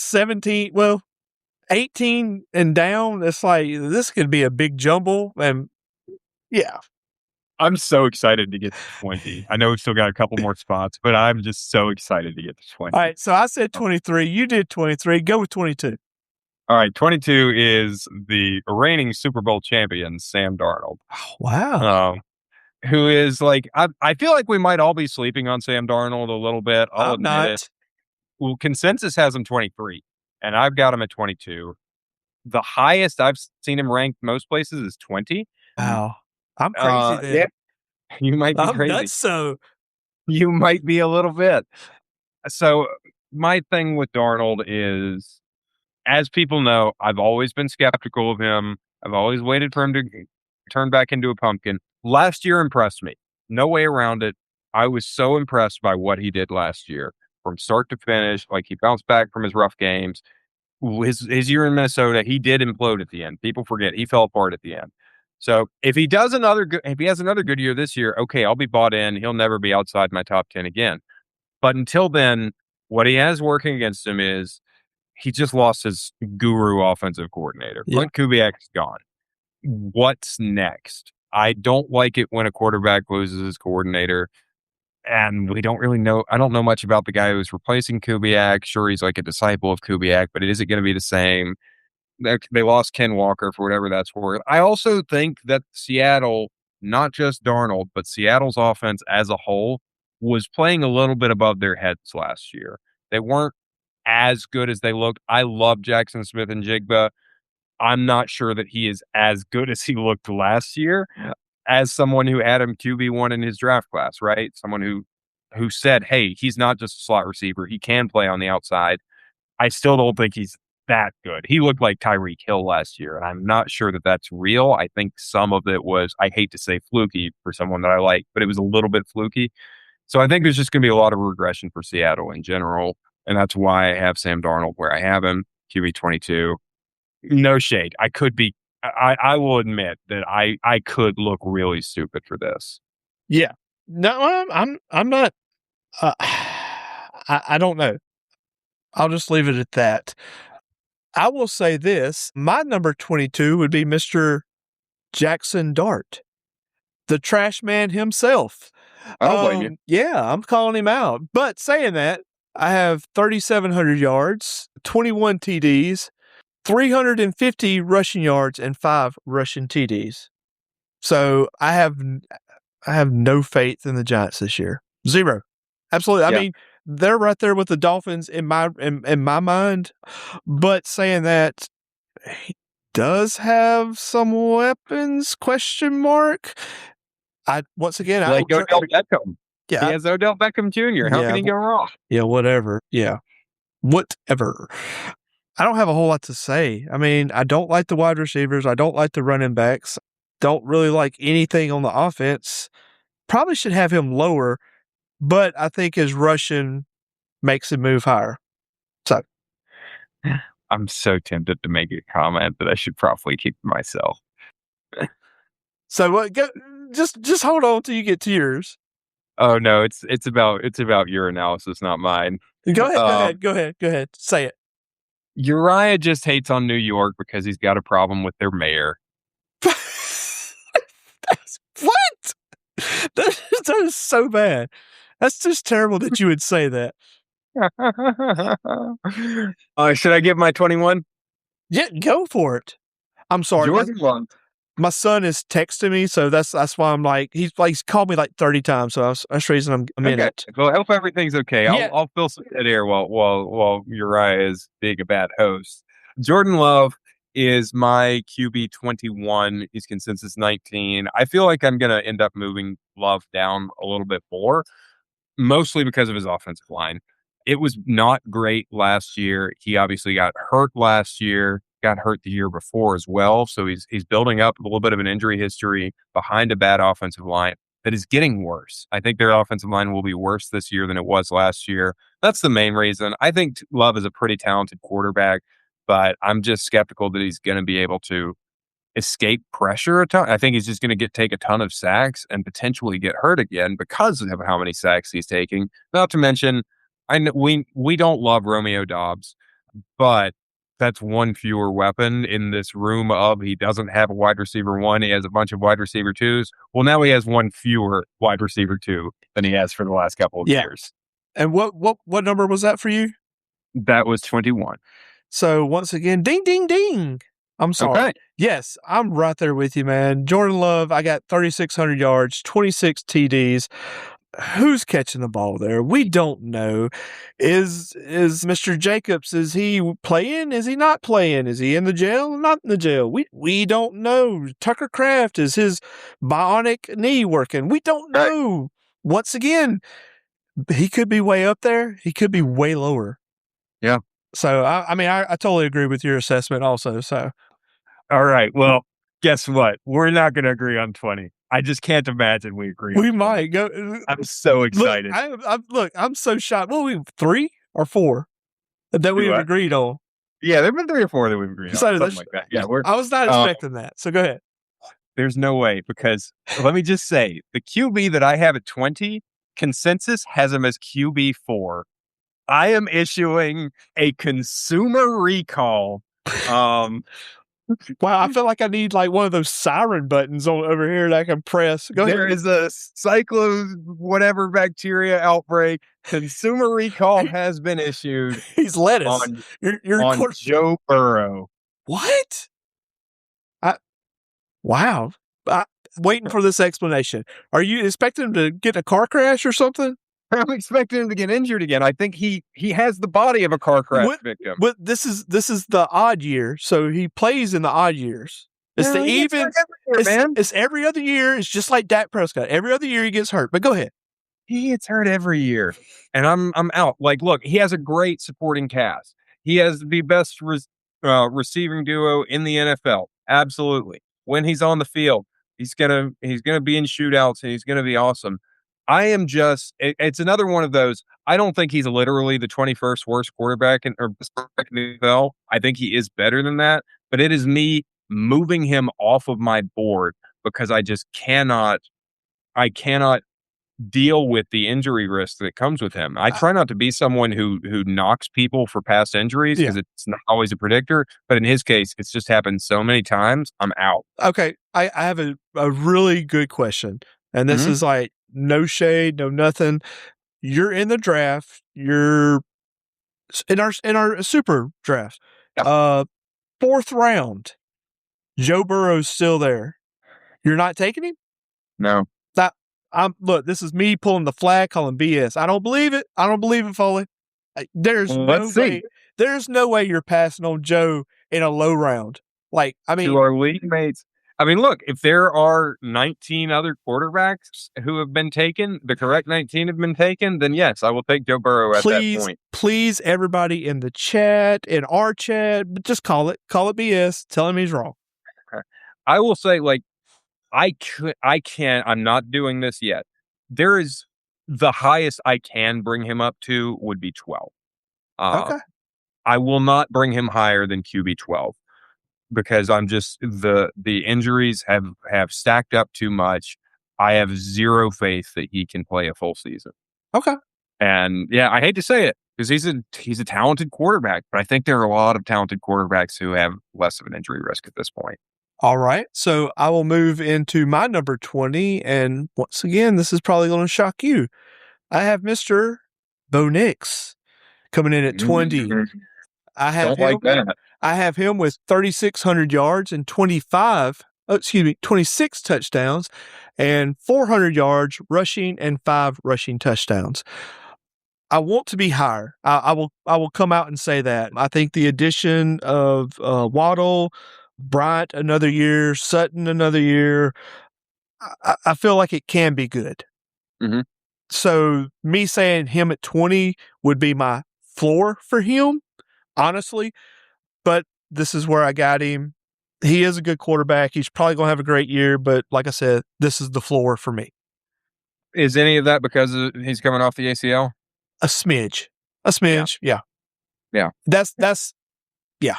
18 and down, it's like this could be a big jumble, and I'm so excited to get to 20. I know we've still got a couple more spots, but I'm just so excited to get to 20. All right, so I said 23. You did 23. Go with 22. All right, 22 is the reigning Super Bowl champion, Sam Darnold. Oh, wow. Who is like, I feel like we might all be sleeping on Sam Darnold a little bit. I'll admit it. Well, consensus has him 23, and I've got him at 22. The highest I've seen him ranked most places is 20. Wow. I'm crazy then. Yeah, you might be crazy. Nuts, so you might be a little bit. So my thing with Darnold is, as people know, I've always been skeptical of him. I've always waited for him to turn back into a pumpkin. Last year impressed me. No way around it. I was so impressed by what he did last year from start to finish. Like, he bounced back from his rough games. His year in Minnesota, he did implode at the end. People forget he fell apart at the end. So if he has another good year this year, okay, I'll be bought in. He'll never be outside my top 10 again. But until then, what he has working against him is he just lost his guru offensive coordinator. Yeah. Clint Kubiak's gone. What's next? I don't like it when a quarterback loses his coordinator. And we don't really know. I don't know much about the guy who's replacing Kubiak. Sure, he's like a disciple of Kubiak, but it isn't going to be the same. They lost Ken Walker for whatever that's worth. I also think that Seattle, not just Darnold, but Seattle's offense as a whole, was playing a little bit above their heads last year. They weren't as good as they looked. I love Jackson Smith and Jigba. I'm not sure that he is as good as he looked last year, as someone who had him QB1 in his draft class, right? Someone who said, hey, he's not just a slot receiver. He can play on the outside. I still don't think he's that good. He looked like Tyreek Hill last year, and I'm not sure that that's real. I think some of it was, I hate to say fluky for someone that I like, but it was a little bit fluky. So I think there's just going to be a lot of regression for Seattle in general, and that's why I have Sam Darnold where I have him, QB 22. No shade. I will admit that I could look really stupid for this. Yeah. No, I'm not. I don't know. I'll just leave it at that. I will say this. My number 22 would be Mr. Jackson Dart, the trash man himself. I don't blame you. Yeah, I'm calling him out. But saying that, I have 3,700 yards, 21 TDs, 350 rushing yards, and 5 rushing TDs. So I have no faith in the Giants this year. Zero. Absolutely. I mean, they're right there with the Dolphins in my mind. But saying that, he does have some weapons? Question mark. Once again, Like Odell Beckham. Yeah, he has Odell Beckham Jr. How can he go wrong? Yeah, whatever. Yeah, whatever. I don't have a whole lot to say. I mean, I don't like the wide receivers. I don't like the running backs. Don't really like anything on the offense. Probably should have him lower, but I think his rushing makes him move higher. So I'm so tempted to make a comment that I should probably keep to myself. So what? Just hold on till you get to yours. Oh no, it's about your analysis, not mine. Go ahead. Say it. Uriah just hates on New York because he's got a problem with their mayor. What? That is so bad. That's just terrible that you would say that. Should I give my 21? Yeah, go for it. I'm sorry. My son is texting me, so that's why I'm like, he's called me like 30 times, so that's the reason I'm in it. Well, I hope everything's okay. Yeah. I'll fill some dead air while Uriah is being a bad host. Jordan Love is my QB 21. He's consensus 19. I feel like I'm going to end up moving Love down a little bit more, mostly because of his offensive line. It was not great last year. He obviously got hurt last year, got hurt the year before as well. So he's building up a little bit of an injury history behind a bad offensive line that is getting worse. I think their offensive line will be worse this year than it was last year. That's the main reason. I think Love is a pretty talented quarterback, but I'm just skeptical that he's going to be able to escape pressure a ton. I think he's just going to take a ton of sacks and potentially get hurt again because of how many sacks he's taking. Not to mention, we don't love Romeo Doubs, but that's one fewer weapon in this room of he doesn't have a wide receiver 1. He has a bunch of wide receiver 2s. Well, now he has one fewer wide receiver 2 than he has for the last couple of years. And what number was that for you? That was 21. So once again, ding, ding, ding. I'm sorry. Okay. Yes, I'm right there with you, man. Jordan Love, I got 3,600 yards, 26 TDs. Who's catching the ball there? We don't know. Is Mr. Jacobs, is he playing? Is he not playing? Is he in the jail? Not in the jail. We don't know. Tucker Kraft, is his bionic knee working? We don't know. Once again, he could be way up there. He could be way lower. Yeah. So, I mean, I totally agree with your assessment also. So, all right. Well, guess what? We're not going to agree on 20. I just can't imagine we agree. We might go. I'm so excited. Look, I'm so shocked. What we 3 or 4 that we've agreed on? Yeah, there've been 3 or 4 that we've agreed on. Something like that. Yeah, I was not expecting that. So go ahead. There's no way, because let me just say, the QB that I have at 20, consensus has him as QB 4. I am issuing a consumer recall. Wow, I feel like I need like one of those siren buttons over here that I can press. Go ahead. There is a whatever bacteria outbreak. Consumer recall has been issued. He's lettuce. On Joe Burrow. What? Wow. Waiting for this explanation. Are you expecting him to get in a car crash or something? I'm expecting him to get injured again. I think he has the body of a car crash victim. But this is the odd year, so he plays in the odd years. It's the even. It's every other year. It's just like Dak Prescott. Every other year he gets hurt. But go ahead. He gets hurt every year, and I'm out. Like, look, he has a great supporting cast. He has the best receiving duo in the NFL. Absolutely. When he's on the field, he's gonna be in shootouts, and he's gonna be awesome. I am just, it's another one of those. I don't think he's literally the 21st worst quarterback in the NFL. I think he is better than that, but it is me moving him off of my board because I cannot deal with the injury risk that comes with him. I try not to be someone who knocks people for past injuries because it's not always a predictor, but in his case, it's just happened so many times, I'm out. Okay, I have a really good question, and this is like, no shade, no nothing. you're in the draft. You're in our super draft. Yeah. 4th round. Joe Burrow's still there. You're not taking him? No. Look, this is me pulling the flag, calling BS. I don't believe it. I don't believe it, Foley. There's no way. There's no way you're passing on Joe in a low round. Like, I mean, to our league mates. I mean, look, if there are 19 other quarterbacks who have been taken, the correct 19 have been taken, then yes, I will take Joe Burrow at that point. Please, everybody in the chat, in our chat, just call it BS. Tell him he's wrong. I will say, like, I'm not doing this yet. There is the highest I can bring him up to would be 12. Okay. I will not bring him higher than QB 12 because I'm just the injuries have stacked up too much. I have zero faith that he can play a full season. Okay. And yeah, I hate to say it because he's a talented quarterback, but I think there are a lot of talented quarterbacks who have less of an injury risk at this point. All right. So I will move into my number 20. And once again, this is probably going to shock you. I have Mr. Bo Nix coming in at 20. I have him with 3,600 yards and 26 touchdowns and 400 yards rushing and 5 rushing touchdowns. I want to be higher. I will come out and say that. I think the addition of Waddle, Bryant another year, Sutton another year, I feel like it can be good. Mm-hmm. So me saying him at 20 would be my floor for him, honestly. But this is where I got him. He is a good quarterback. He's probably going to have a great year. But like I said, this is the floor for me. Is any of that because he's coming off the ACL? A smidge. Yeah. That's yeah.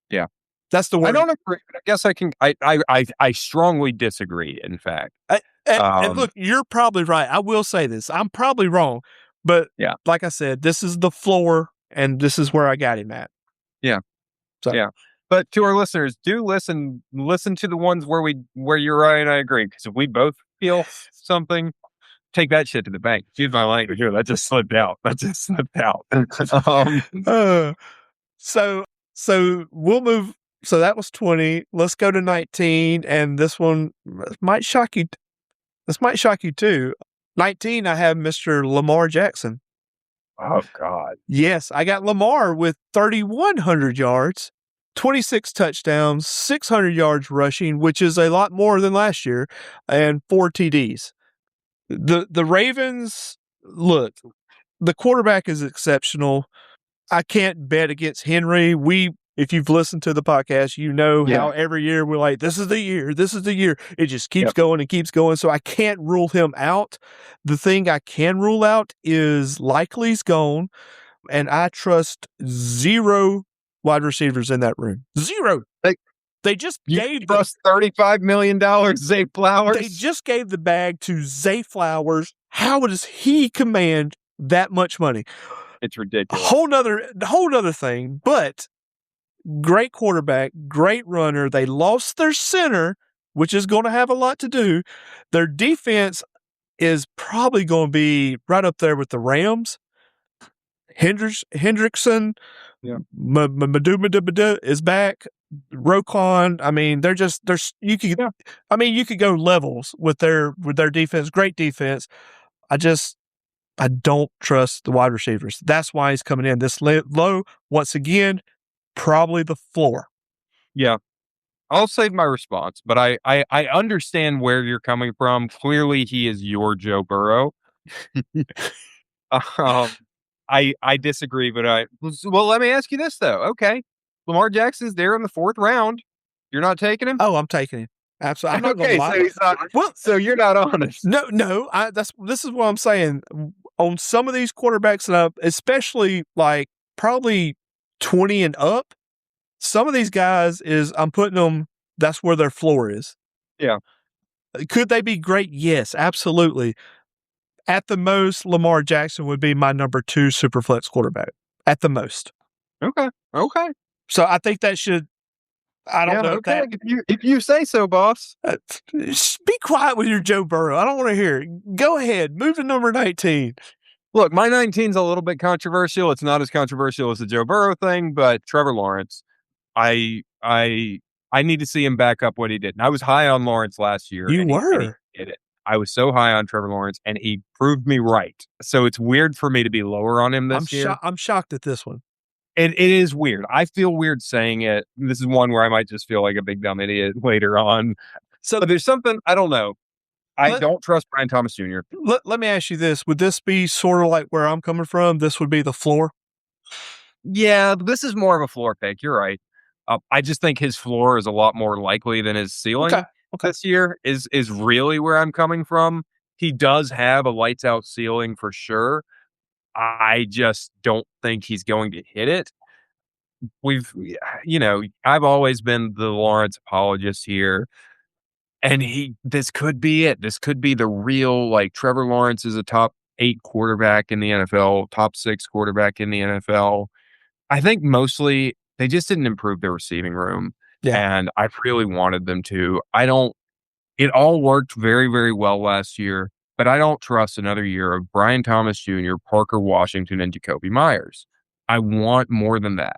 Yeah. That's the word. I don't agree. But I guess I can. I strongly disagree. In fact, and look, you're probably right. I will say this. I'm probably wrong, but yeah, like I said, this is the floor, and this is where I got him at. Yeah. So. Yeah. But to our listeners, do listen to the ones where you're right and I agree. Because if we both feel something, take that shit to the bank. Excuse my language here. That just slipped out. So we'll move. So that was 20. Let's go to 19. And this one might shock you. This might shock you too. 19, I have Mr. Lamar Jackson. Oh, God. Yes, I got Lamar with 3,100 yards, 26 touchdowns, 600 yards rushing, which is a lot more than last year, and 4 TDs. The Ravens, look, the quarterback is exceptional. I can't bet against Henry. If you've listened to the podcast, you know how every year we're like, this is the year. It just keeps going and keeps going. So I can't rule him out. The thing I can rule out is Likely's gone, and I trust 0 wide receivers in that room. 0. They just gave us $35 million, Zay Flowers. They just gave the bag to Zay Flowers. How does he command that much money? It's ridiculous. Whole nother thing, but great quarterback, great runner. They lost their center, which is going to have a lot to do. Their defense is probably going to be right up there with the Rams. Hendrickson, Madu is back. Roquan. I mean, you could go levels with their defense. Great defense. I don't trust the wide receivers. That's why he's coming in this low. Once again, probably the floor. Yeah. I'll save my response, but I understand where you're coming from. Clearly, he is your Joe Burrow. I disagree, but let me ask you this, though. Okay. Lamar Jackson's there in the 4th round. You're not taking him? Oh, I'm taking him. Absolutely. I'm not going to lie. So he's not. Well, so you're not honest. No. This is what I'm saying. On some of these quarterbacks, especially like probably 20 and up, some of these guys I'm putting them. That's where their floor is. Yeah. Could they be great? Yes, absolutely. At the most, Lamar Jackson would be my number 2 superflex quarterback. At the most. Okay. So I think that should. I don't know. Okay. If you say so, boss. Be quiet with your Joe Burrow. I don't want to hear it. Go ahead. Move to number 19. Look, my 19's a little bit controversial. It's not as controversial as the Joe Burrow thing, but Trevor Lawrence, I I I need to see him back up what he did. And I was high on Lawrence last year, You and he were. did it. I was so high on Trevor Lawrence, and he proved me right. So it's weird for me to be lower on him this year. I'm shocked at this one. And it is weird. I feel weird saying it. This is one where I might just feel like a big dumb idiot later on. So But there's something I don't know. I let, don't trust Brian Thomas Jr. let me ask you this. Would this be sort of like where I'm coming from? This would be the floor? Yeah, this is more of a floor pick. You're right. I just think his floor is a lot more likely than his Okay. ceiling Okay. this year is really where I'm coming from. He does have a lights out ceiling for sure. I just don't think he's going to hit it. We've, I've always been the Lawrence apologist here. And this could be it. This could be the real, like, Trevor Lawrence is a top 8 quarterback in the NFL, top 6 quarterback in the NFL. I think mostly they just didn't improve their receiving room, Yeah. and I really wanted them to. It all worked very, very well last year, but I don't trust another year of Brian Thomas Jr., Parker Washington, and Jacoby Myers. I want more than that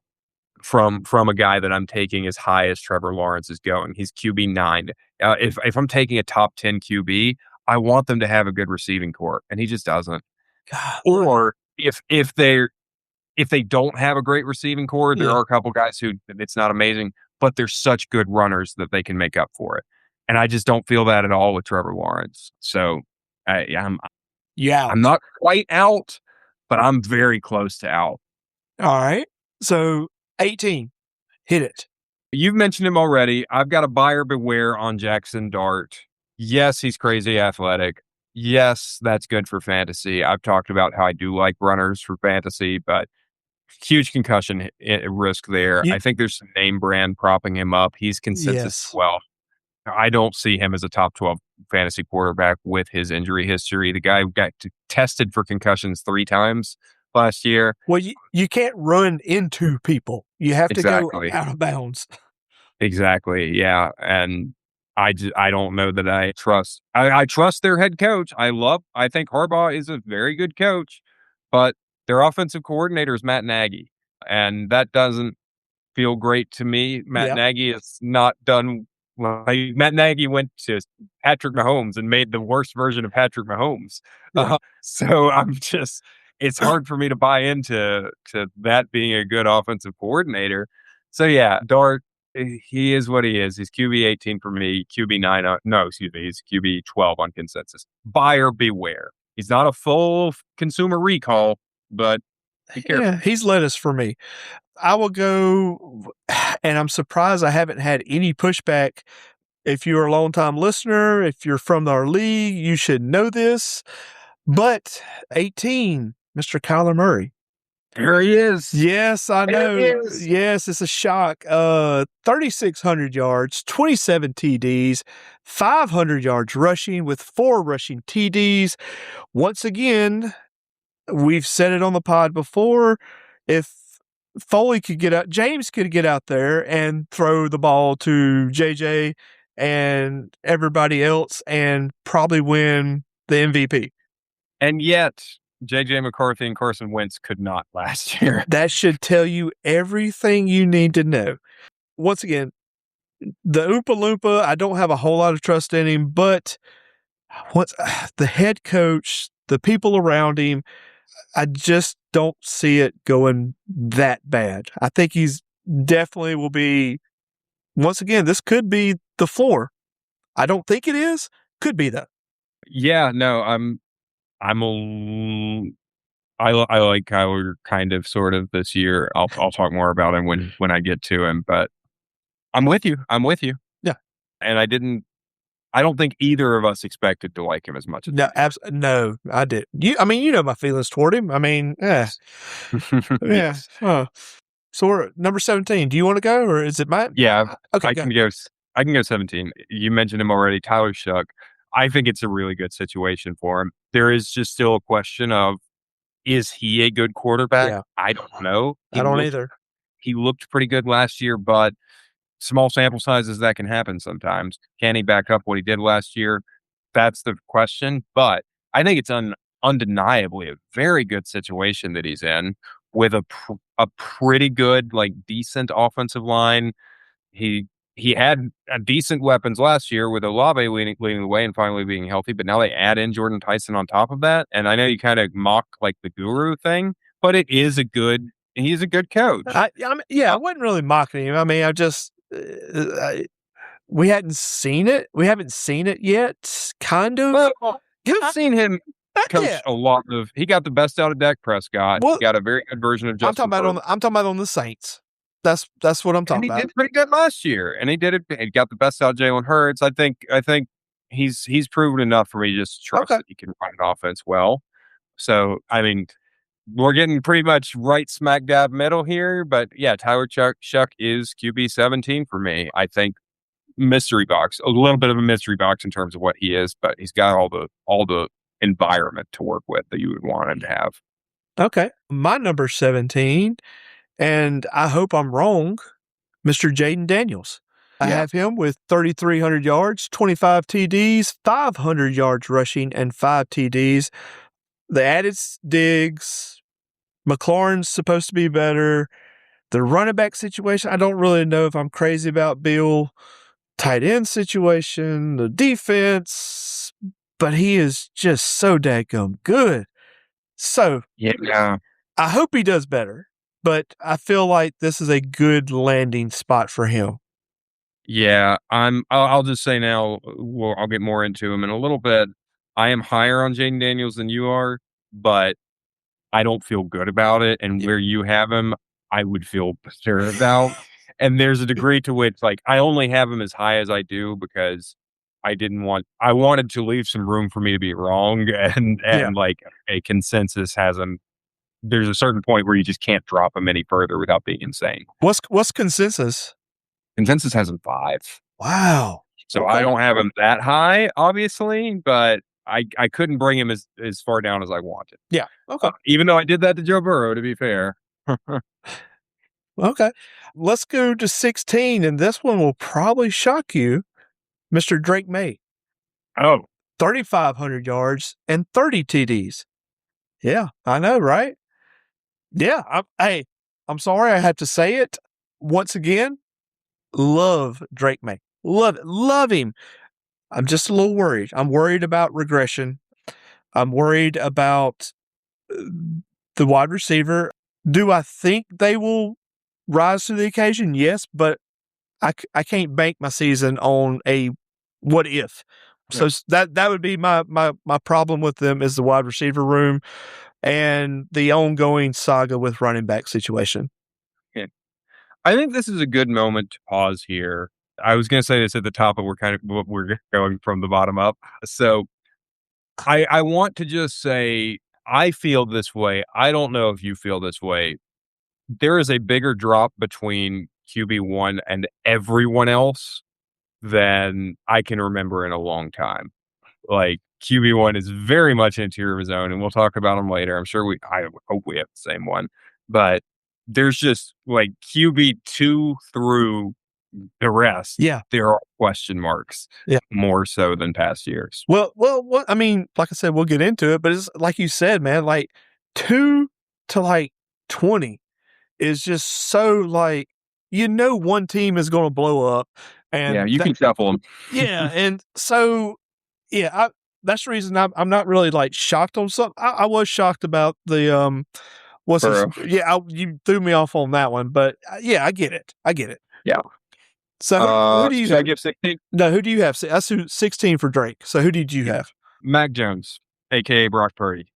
from a guy that I'm taking as high as Trevor Lawrence is going. He's QB9. If I'm taking a top 10 QB, I want them to have a good receiving core, and he just doesn't. God. Or if they don't have a great receiving core, there Yeah. are a couple guys who it's not amazing, but they're such good runners that they can make up for it. And I just don't feel that at all with Trevor Lawrence. So I'm You out. I'm not quite out, but I'm very close to out. All right. So 18. Hit it. You've mentioned him already. I've got a buyer beware on Jackson Dart. Yes, he's crazy athletic. Yes, that's good for fantasy. I've talked about how I do like runners for fantasy, but huge concussion risk there. You, I think there's some name brand propping him up. He's consensus yes. 12. I don't see him as a top 12 fantasy quarterback with his injury history. The guy got tested for concussions 3 times last year. Well, you can't run into people. You have to go Exactly. out of bounds. Exactly. Yeah. And I don't know that I trust. I trust their head coach. I think Harbaugh is a very good coach, but their offensive coordinator is Matt Nagy, and that doesn't feel great to me. Matt Yeah. Nagy is not done. Well, Matt Nagy went to Patrick Mahomes and made the worst version of Patrick Mahomes. Yeah. So it's hard for me to buy into that being a good offensive coordinator. So yeah, Dart, he is what he is. He's QB 18 for me, QB 9. No, excuse me, he's QB 12 on consensus. Buyer beware. He's not a full consumer recall, but be careful. Yeah, he's lettuce for me. I will go, and I'm surprised I haven't had any pushback. If you're a longtime listener, if you're from our league, you should know this. But 18, Mr. Kyler Murray. There he is. Yes, I know. There he is. Yes, it's a shock. 3,600 yards, 27 TDs, 500 yards rushing with 4 rushing TDs. Once again, we've said it on the pod before. If Foley could get out, James could get out there and throw the ball to JJ and everybody else and probably win the MVP. And yet, J.J. McCarthy and Carson Wentz could not last year. That should tell you everything you need to know. Once again, the Oompa Loompa, I don't have a whole lot of trust in him, but once the head coach, the people around him, I just don't see it going that bad. I think he's definitely will be, once again, this could be the floor. I don't think it is. Could be though. Yeah, no, I like Kyler kind of sort of this year. I'll talk more about him when I get to him, but I'm with you. Yeah. And I don't think either of us expected to like him as much as No, I did. You know my feelings toward him. Yeah. Yes. So we're at number 17. Do you want to go or is it mine? Yeah, Okay, I can go 17. You mentioned him already, Tyler Shuck. I think it's a really good situation for him. There is just still a question of, is he a good quarterback? Yeah. I don't know. I don't either. He looked pretty good last year, but small sample sizes, that can happen sometimes. Can he back up what he did last year? That's the question. But I think it's undeniably a very good situation that he's in with a pretty good, like decent offensive line. He he had decent weapons last year with Olave leading the way and finally being healthy, but now they add in Jordan Tyson on top of that. And I know you kind of mock like the guru thing, but he's a good coach. I wasn't really mocking him. I mean, we hadn't seen it. We haven't seen it yet. Kind of. Well, you've seen him coach a lot of. He got the best out of Dak Prescott. He got a very good version of Justin. I'm talking about on the Saints. That's what I'm talking about. He did pretty good last year, and he did it. He got the best out of Jalen Hurts. I think he's proven enough for me to just trust that he can run an offense well. So I mean, we're getting pretty much right smack dab middle here, but yeah, Tyler Shuck is QB 17 for me. I think mystery box, a little bit of a mystery box in terms of what he is, but he's got all the environment to work with that you would want him to have. Okay, my number 17. And I hope I'm wrong, Mr. Jaden Daniels. I have him with 3,300 yards, 25 TDs, 500 yards rushing, and 5 TDs. The added Diggs, McLaurin's supposed to be better. The running back situation, I don't really know if I'm crazy about Bill. Tight end situation, the defense, but he is just so daggum good. So, I hope he does better. But I feel like this is a good landing spot for him. Yeah, I'll just say now, I'll get more into him in a little bit. I am higher on Jaden Daniels than you are, but I don't feel good about it. And where you have him, I would feel better about. And there's a degree to which, like, I only have him as high as I do because I wanted to leave some room for me to be wrong. And like a consensus has him. There's a certain point where you just can't drop him any further without being insane. What's consensus? Consensus has him 5. Wow. So I don't have him that high, obviously, but I couldn't bring him as far down as I wanted. Yeah. Okay. Even though I did that to Joe Burrow, to be fair. Okay. Let's go to 16, and this one will probably shock you, Mr. Drake May. Oh. 3,500 yards and 30 TDs. Yeah, I know, right? Yeah. I'm sorry I had to say it once again. Love Drake May. Love him. I'm just a little worried. I'm worried about regression. I'm worried about the wide receiver. Do I think they will rise to the occasion? Yes, but I can't bank my season on a what if. So that would be my problem with them is the wide receiver room and the ongoing saga with running back situation. Yeah. I think this is a good moment to pause here. I was going to say this at the top, but we're going from the bottom up. So I want to just say I feel this way. I don't know if you feel this way. There is a bigger drop between QB1 and everyone else than I can remember in a long time. Like QB1 is very much interior of his own, and we'll talk about him later. I'm sure I hope we have the same one, but there's just like QB2 through the rest. Yeah, there are question marks. Yeah, more so than past years. Well, I mean, like I said, we'll get into it, but it's like you said, man. Like 2 to like 20 is just so like one team is going to blow up, and you can shuffle them. Yeah, and so. Yeah, that's the reason I'm not really like shocked on something. I was shocked about the you threw me off on that one, but I get it. Yeah. So who do you? Should I give 16? No, who do you have? That's 16 for Drake. So who did you have? Mac Jones, aka Brock Purdy.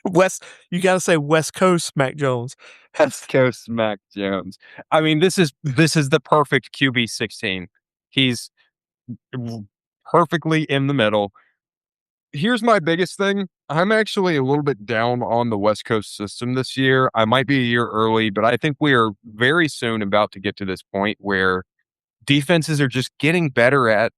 You got to say West Coast Mac Jones. West Coast Mac Jones. I mean, this is the perfect QB 16. He's perfectly in the middle. Here's my biggest thing. I'm actually a little bit down on the West Coast system this year. I might be a year early, but I think we are very soon about to get to this point where defenses are just getting better at.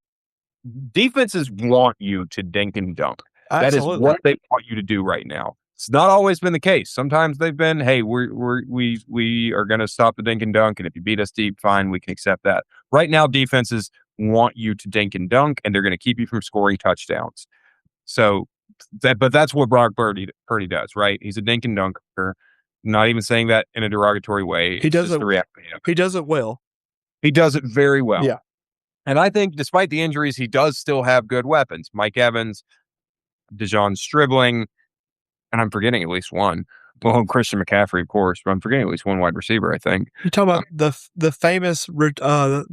Defenses want you to dink and dunk. Absolutely. That is what they want you to do right now. It's not always been the case. Sometimes they've been, hey, we are going to stop the dink and dunk, and if you beat us deep, fine, we can accept that. Right now, defenses want you to dink and dunk, and they're going to keep you from scoring touchdowns. So But that's what Brock Purdy does, right? He's a dink and dunker. Not even saying that in a derogatory way. He It's does just it. the reality of it. He does it well. He does it very well. Yeah. And I think despite the injuries, he does still have good weapons. Mike Evans, Dejon Stribling, and I'm forgetting at least one. Well, Christian McCaffrey, of course, but I'm forgetting at least one wide receiver, I think. You're talking about the famous the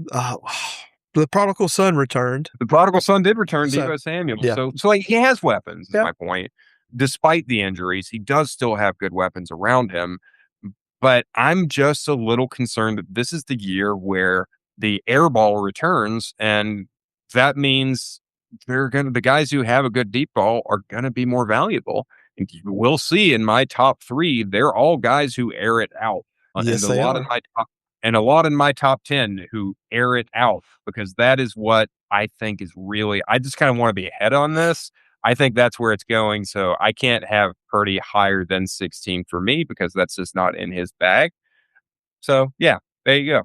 prodigal son returned. The prodigal son did return, Deebo Samuel. Yeah. So like, he has weapons, is Yeah. my point. Despite the injuries, he does still have good weapons around him. But I'm just a little concerned that this is the year where the air ball returns, and that means the guys who have a good deep ball are gonna be more valuable. And we'll see in my top 3, they're all guys who air it out. Yes, and they are. a lot in my top 10 who air it out, because that is what I think is really, I just kind of want to be ahead on this. I think that's where it's going. So I can't have Purdy higher than 16 for me because that's just not in his bag. So yeah, there you go.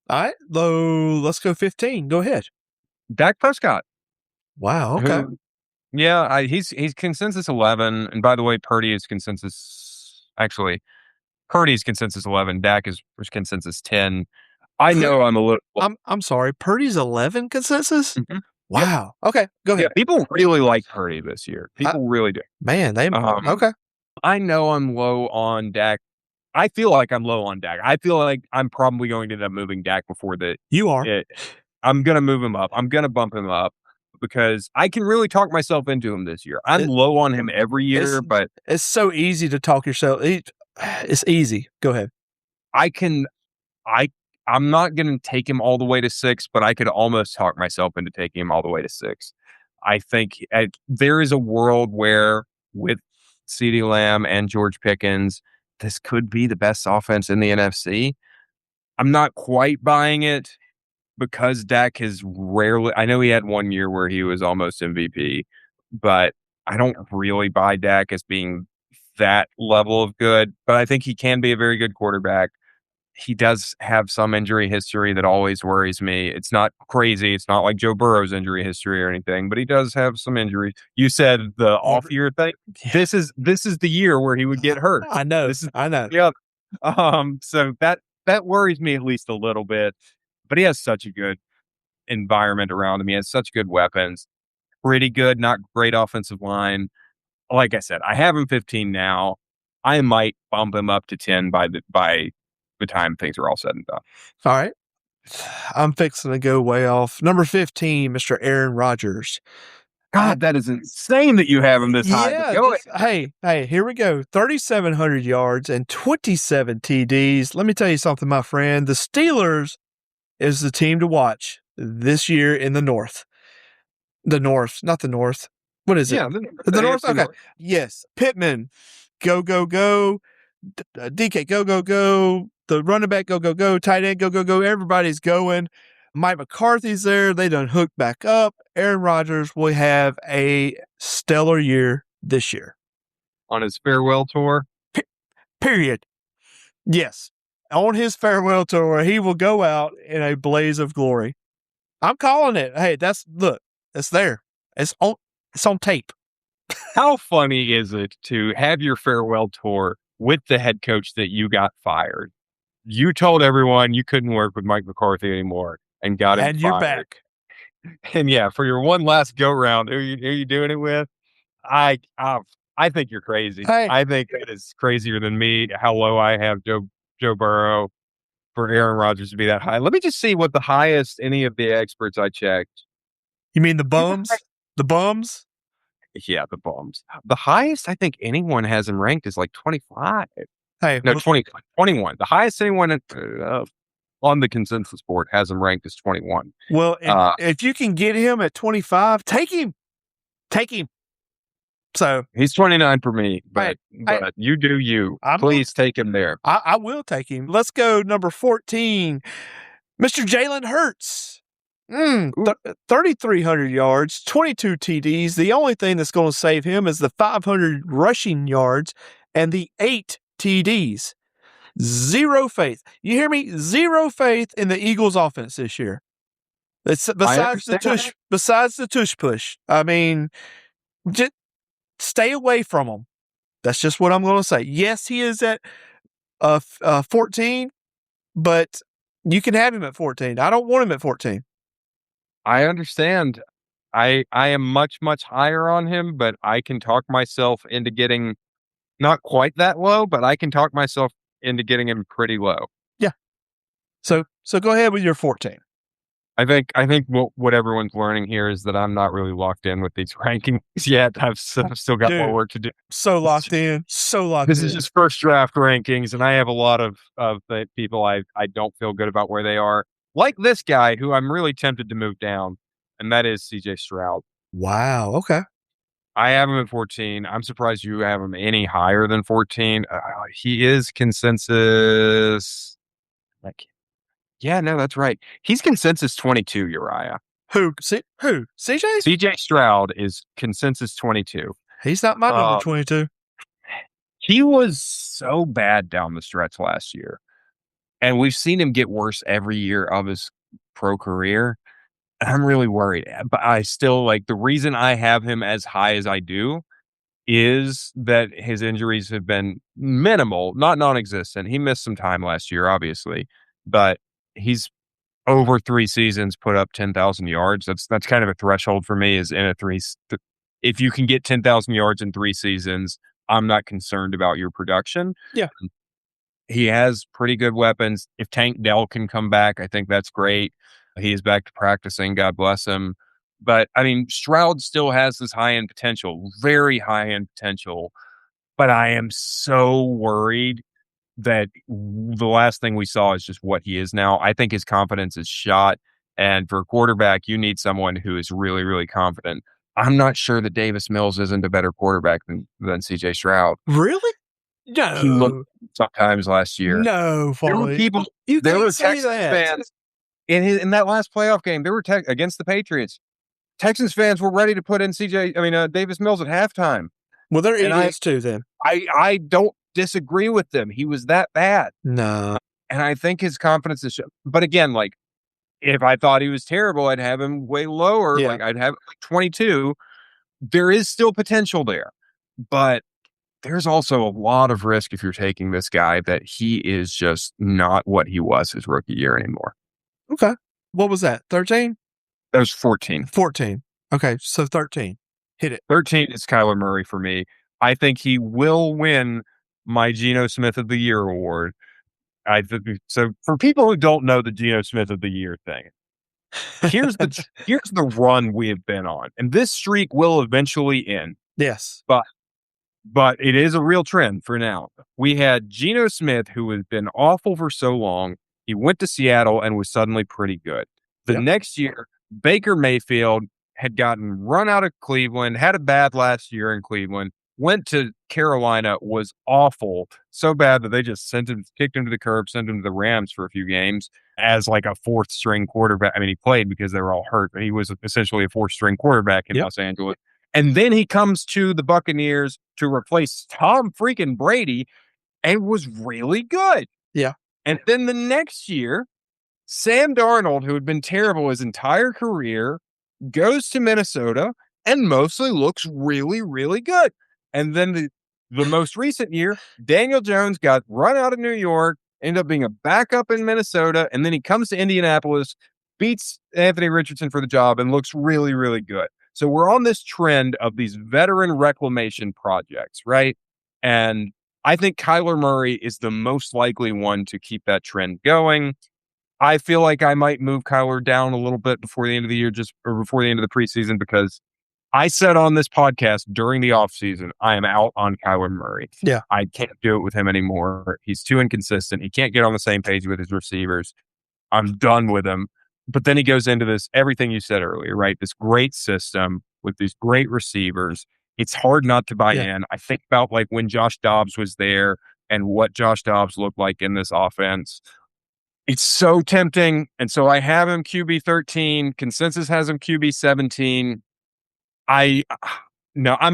All right, let's go 15. Go ahead. Dak Prescott. Wow. Okay. He's consensus 11. And by the way, Purdy's consensus 11. Dak is consensus 10. I know I'm a little. I'm sorry. Purdy's 11 consensus. Mm-hmm. Wow. Yep. Okay. Go ahead. Yeah, people really like Purdy this year. People really do. Man, they okay. I know I'm low on Dak. I feel like I'm low on Dak. I feel like I'm probably going to end up moving Dak before the. You are. I'm going to move him up. I'm going to bump him up because I can really talk myself into him this year. I'm low on him every year, but it's so easy to talk yourself. It's easy. Go ahead. I'm not going to take him all the way to 6, but I could almost talk myself into taking him all the way to 6. I think there is a world where with CeeDee Lamb and George Pickens, this could be the best offense in the NFC. I'm not quite buying it because Dak has rarely, I know he had one year where he was almost MVP, but I don't really buy Dak as being that level of good, but I think he can be a very good quarterback. He does have some injury history that always worries me. It's not crazy. It's not like Joe Burrow's injury history or anything, but he does have some injuries. You said the off year thing. This is the year where he would get hurt. I know. I know. Yeah. So that worries me at least a little bit. But he has such a good environment around him. He has such good weapons. Pretty good, not great offensive line. Like I said, I have him 15 now. I might bump him up to 10 by the time things are all said and done. All right. I'm fixing to go way off. Number 15, Mr. Aaron Rodgers. God, that is insane that you have him this high. Yeah, hey, here we go. 3,700 yards and 27 TDs. Let me tell you something, my friend. The Steelers is the team to watch this year in the North. The North, not the North. What is it? Yeah, the North. Okay. North. Yes. Pittman, go, go, go. DK, go, go, go. The running back, go, go, go. Tight end, go, go, go. Everybody's going. Mike McCarthy's there. They done hooked back up. Aaron Rodgers will have a stellar year this year. On his farewell tour? Period. Yes. On his farewell tour, he will go out in a blaze of glory. I'm calling it. Hey, it's there. It's on tape. How funny is it to have your farewell tour with the head coach that you got fired? You told everyone you couldn't work with Mike McCarthy anymore and got him fired. And you're back. And yeah, for your one last go round, who are you doing it with? I think you're crazy. Hey. I think that is crazier than me. How low I have Joe Burrow for Aaron Rodgers to be that high. Let me just see what the highest any of the experts I checked. You mean the bums? The bums? Yeah, the bums. The highest I think anyone has him ranked is like 25. Hey, no, 21. The highest anyone on the consensus board has him ranked is 21. Well, if you can get him at 25, take him. Take him. So he's 29 for me, but you do you. Please take him there. I will take him. Let's go number 14, Mr. Jalen Hurts. 3,300 yards, 22 TDs. The only thing that's going to save him is the 500 rushing yards and the 8 TDs. Zero faith. You hear me? Zero faith in the Eagles offense this year. It's besides the tush push. I mean, stay away from him. That's just what I'm going to say. Yes, he is at 14, but you can have him at 14. I don't want him at 14. I understand. I am much, much higher on him, but I can talk myself into getting not quite that low, but I can talk myself into getting him pretty low. Yeah. So go ahead with your 14. I think what everyone's learning here is that I'm not really locked in with these rankings yet. I've still got more work to do. So locked in. This is just first draft rankings, and I have a lot of the people I don't feel good about where they are. Like this guy, who I'm really tempted to move down, and that is CJ Stroud. Wow. Okay. I have him at 14. I'm surprised you have him any higher than 14. He is consensus. Yeah, no, that's right. He's consensus 22, Uriah. Who? Who? CJ? CJ Stroud is consensus 22. He's not my number 22. He was so bad down the stretch last year. And we've seen him get worse every year of his pro career. I'm really worried. But I still the reason I have him as high as I do is that his injuries have been minimal, not non-existent. He missed some time last year, obviously, but he's over 3 seasons put up 10,000 yards. That's kind of a threshold for me. Is in a if you can get 10,000 yards in 3 seasons, I'm not concerned about your production. Yeah. He has pretty good weapons. If Tank Dell can come back, I think that's great. He is back to practicing. God bless him. But I mean, Stroud still has this high-end potential, very high-end potential. But I am so worried that the last thing we saw is just what he is now. I think his confidence is shot. And for a quarterback, you need someone who is really, really confident. I'm not sure that Davis Mills isn't a better quarterback than CJ Stroud. Really? No. He looked sometimes last year. No, There were people, there were Texans fans in that last playoff game. There were against the Patriots. Texans fans were ready to put in Davis Mills at halftime. Well, they're idiots too. Then I don't disagree with them. He was that bad. No, and I think his confidence is. But again, if I thought he was terrible, I'd have him way lower. Yeah. I'd have 22. There is still potential there, but there's also a lot of risk if you're taking this guy that he is just not what he was his rookie year anymore. Okay. What was that? 13? That was 14. 14. Okay. So 13. Hit it. 13 is Kyler Murray for me. I think he will win my Geno Smith of the Year award. So for people who don't know the Geno Smith of the Year thing, here's the run we have been on, and this streak will eventually end. Yes, but it is a real trend for now. We had Geno Smith, who has been awful for so long. He went to Seattle and was suddenly pretty good. The next year, Baker Mayfield had gotten run out of Cleveland, had a bad last year in Cleveland, went to Carolina, was awful, so bad that they just kicked him to the curb, sent him to the Rams for a few games as a fourth string quarterback. I mean, he played because they were all hurt, but he was essentially a fourth string quarterback in Los Angeles. And then he comes to the Buccaneers to replace Tom freaking Brady and was really good. Yeah. And then the next year, Sam Darnold, who had been terrible his entire career, goes to Minnesota and mostly looks really, really good. And then the most recent year, Daniel Jones got run out of New York, ended up being a backup in Minnesota, and then he comes to Indianapolis, beats Anthony Richardson for the job, and looks really, really good. So we're on this trend of these veteran reclamation projects, right? And I think Kyler Murray is the most likely one to keep that trend going. I feel like I might move Kyler down a little bit before the end of the year, or before the end of the preseason, because I said on this podcast during the offseason, I am out on Kyler Murray. Yeah. I can't do it with him anymore. He's too inconsistent. He can't get on the same page with his receivers. I'm done with him. But then he goes into this, everything you said earlier, right? This great system with these great receivers. It's hard not to buy in. I think about when Josh Dobbs was there and what Josh Dobbs looked like in this offense. It's so tempting. And so I have him QB 13. Consensus has him QB 17. I'm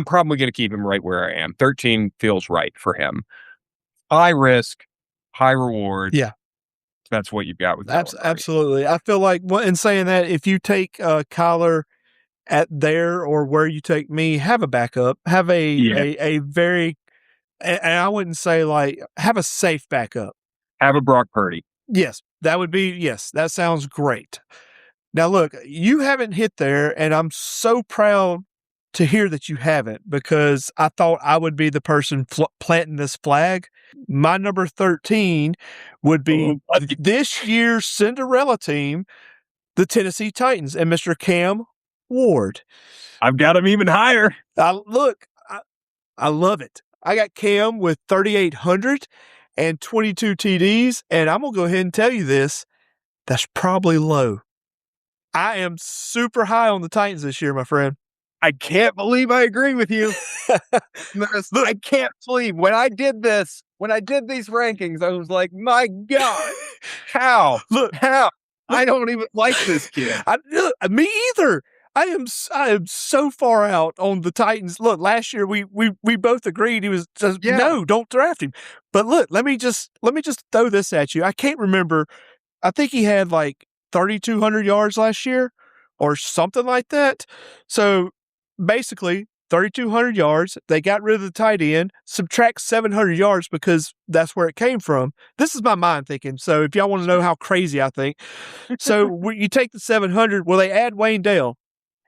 probably going to keep him right where I am. 13 feels right for him. High risk, high reward. Yeah. That's what you've got with Kyler. Absolutely. I feel like in saying that, if you take Kyler at there or where you take me, have a backup, have a very, and I wouldn't say like, have a safe backup. Have a Brock Purdy. Yes, that sounds great. Now, look, you haven't hit there, and I'm so proud to hear that you haven't because I thought I would be the person planting this flag. My number 13 would be this year's Cinderella team, the Tennessee Titans, and Mr. Cam Ward. I've got him even higher. I love it. I got Cam with 3,800 and 22 TDs, and I'm going to go ahead and tell you this. That's probably low. I am super high on the Titans this year, my friend. I can't believe I agree with you. Look, I can't believe when I did these rankings, I was like, my God, how? I don't even like this kid. Me either. I am so far out on the Titans. Look, last year we both agreed he was just, no, don't draft him. But look, let me just throw this at you. I can't remember. I think he had like 3,200 yards last year or something like that. So basically 3,200 yards. They got rid of the tight end, subtract 700 yards because that's where it came from. This is my mind thinking. So if y'all want to know how crazy I think. So you take the 700, well, they add Wayne Dale.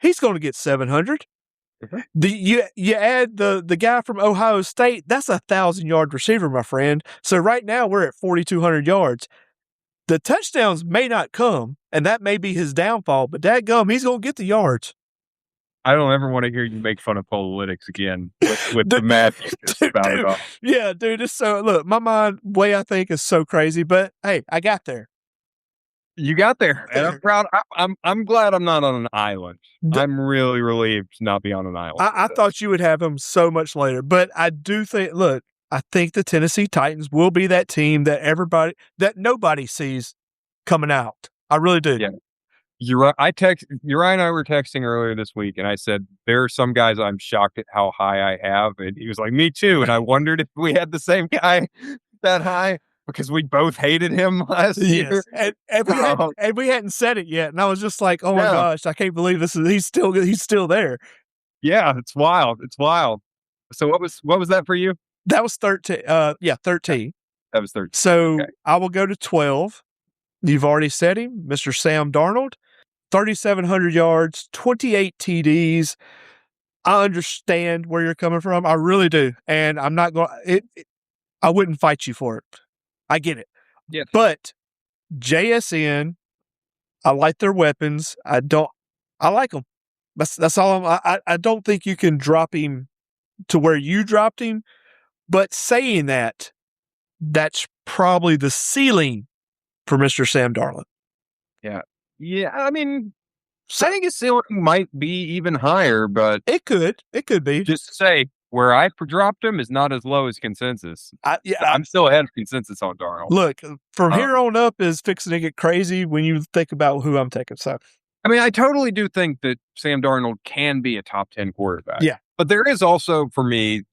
He's going to get 700. You add the guy from Ohio State, that's a 1,000-yard receiver, my friend. So right now we're at 4,200 yards. The touchdowns may not come, and that may be his downfall, but dadgum, he's going to get the yards. I don't ever want to hear you make fun of Polylytics again with the math you just spouted off. Yeah, dude, it's so, look, my mind, way I think is so crazy, but hey, I got there. You got there, and I'm proud. I'm glad I'm not on an island. I'm really relieved to not be on an island. I thought you would have him so much later, but I do think, look, I think the Tennessee Titans will be that team that nobody sees coming out. I really do. Yeah. Uriah and I were texting earlier this week, and I said, there are some guys I'm shocked at how high I have. And he was like, me too. And I wondered if we had the same guy that high because we both hated him last year. And we hadn't said it yet. And I was just like, oh my gosh, I can't believe he's still there. Yeah, it's wild. It's wild. So what was that for you? That was 13. 13. That was 13. So I will go to 12. You've already said him, Mr. Sam Darnold, 3,700 yards, 28 TDs. I understand where you're coming from. I really do. And I'm not going I wouldn't fight you for it. I get it. Yeah. But JSN, I like their weapons. I like them. That's all I don't think you can drop him to where you dropped him. But saying that, that's probably the ceiling for Mr. Sam Darnold. Yeah. Yeah. I mean, I think his ceiling might be even higher, but it could be. Just to say, where I dropped him is not as low as consensus. I'm still ahead of consensus on Darnold. Look, from here on up is fixing to get crazy when you think about who I'm taking. So, I mean, I totally do think that Sam Darnold can be a top 10 quarterback. Yeah. But there is also, for me,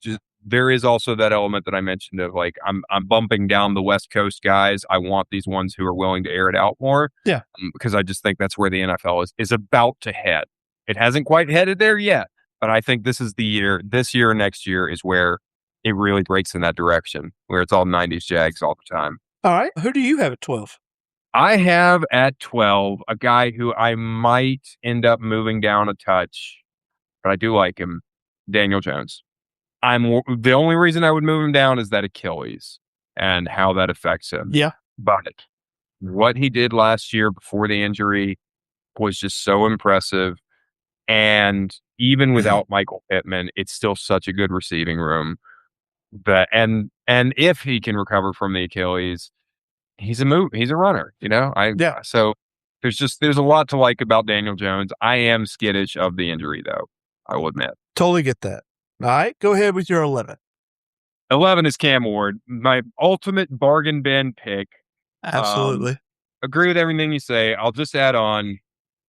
there is also that element that I mentioned of like, I'm bumping down the West Coast guys. I want these ones who are willing to air it out more. Yeah. Because I just think that's where the NFL is about to head. It hasn't quite headed there yet, but I think this is the year, next year is where it really breaks in that direction, where it's all 90s Jags all the time. All right. Who do you have at 12? I have at 12 a guy who I might end up moving down a touch, but I do like him, Daniel Jones. The only reason I would move him down is that Achilles and how that affects him. Yeah. But what he did last year before the injury was just so impressive. And even without Michael Pittman, it's still such a good receiving room. And if he can recover from the Achilles, he's a runner, you know? So there's a lot to like about Daniel Jones. I am skittish of the injury though, I will admit. Totally get that. All right, go ahead with your 11. 11 is Cam Ward, my ultimate bargain bin pick. Absolutely. Agree with everything you say. I'll just add on,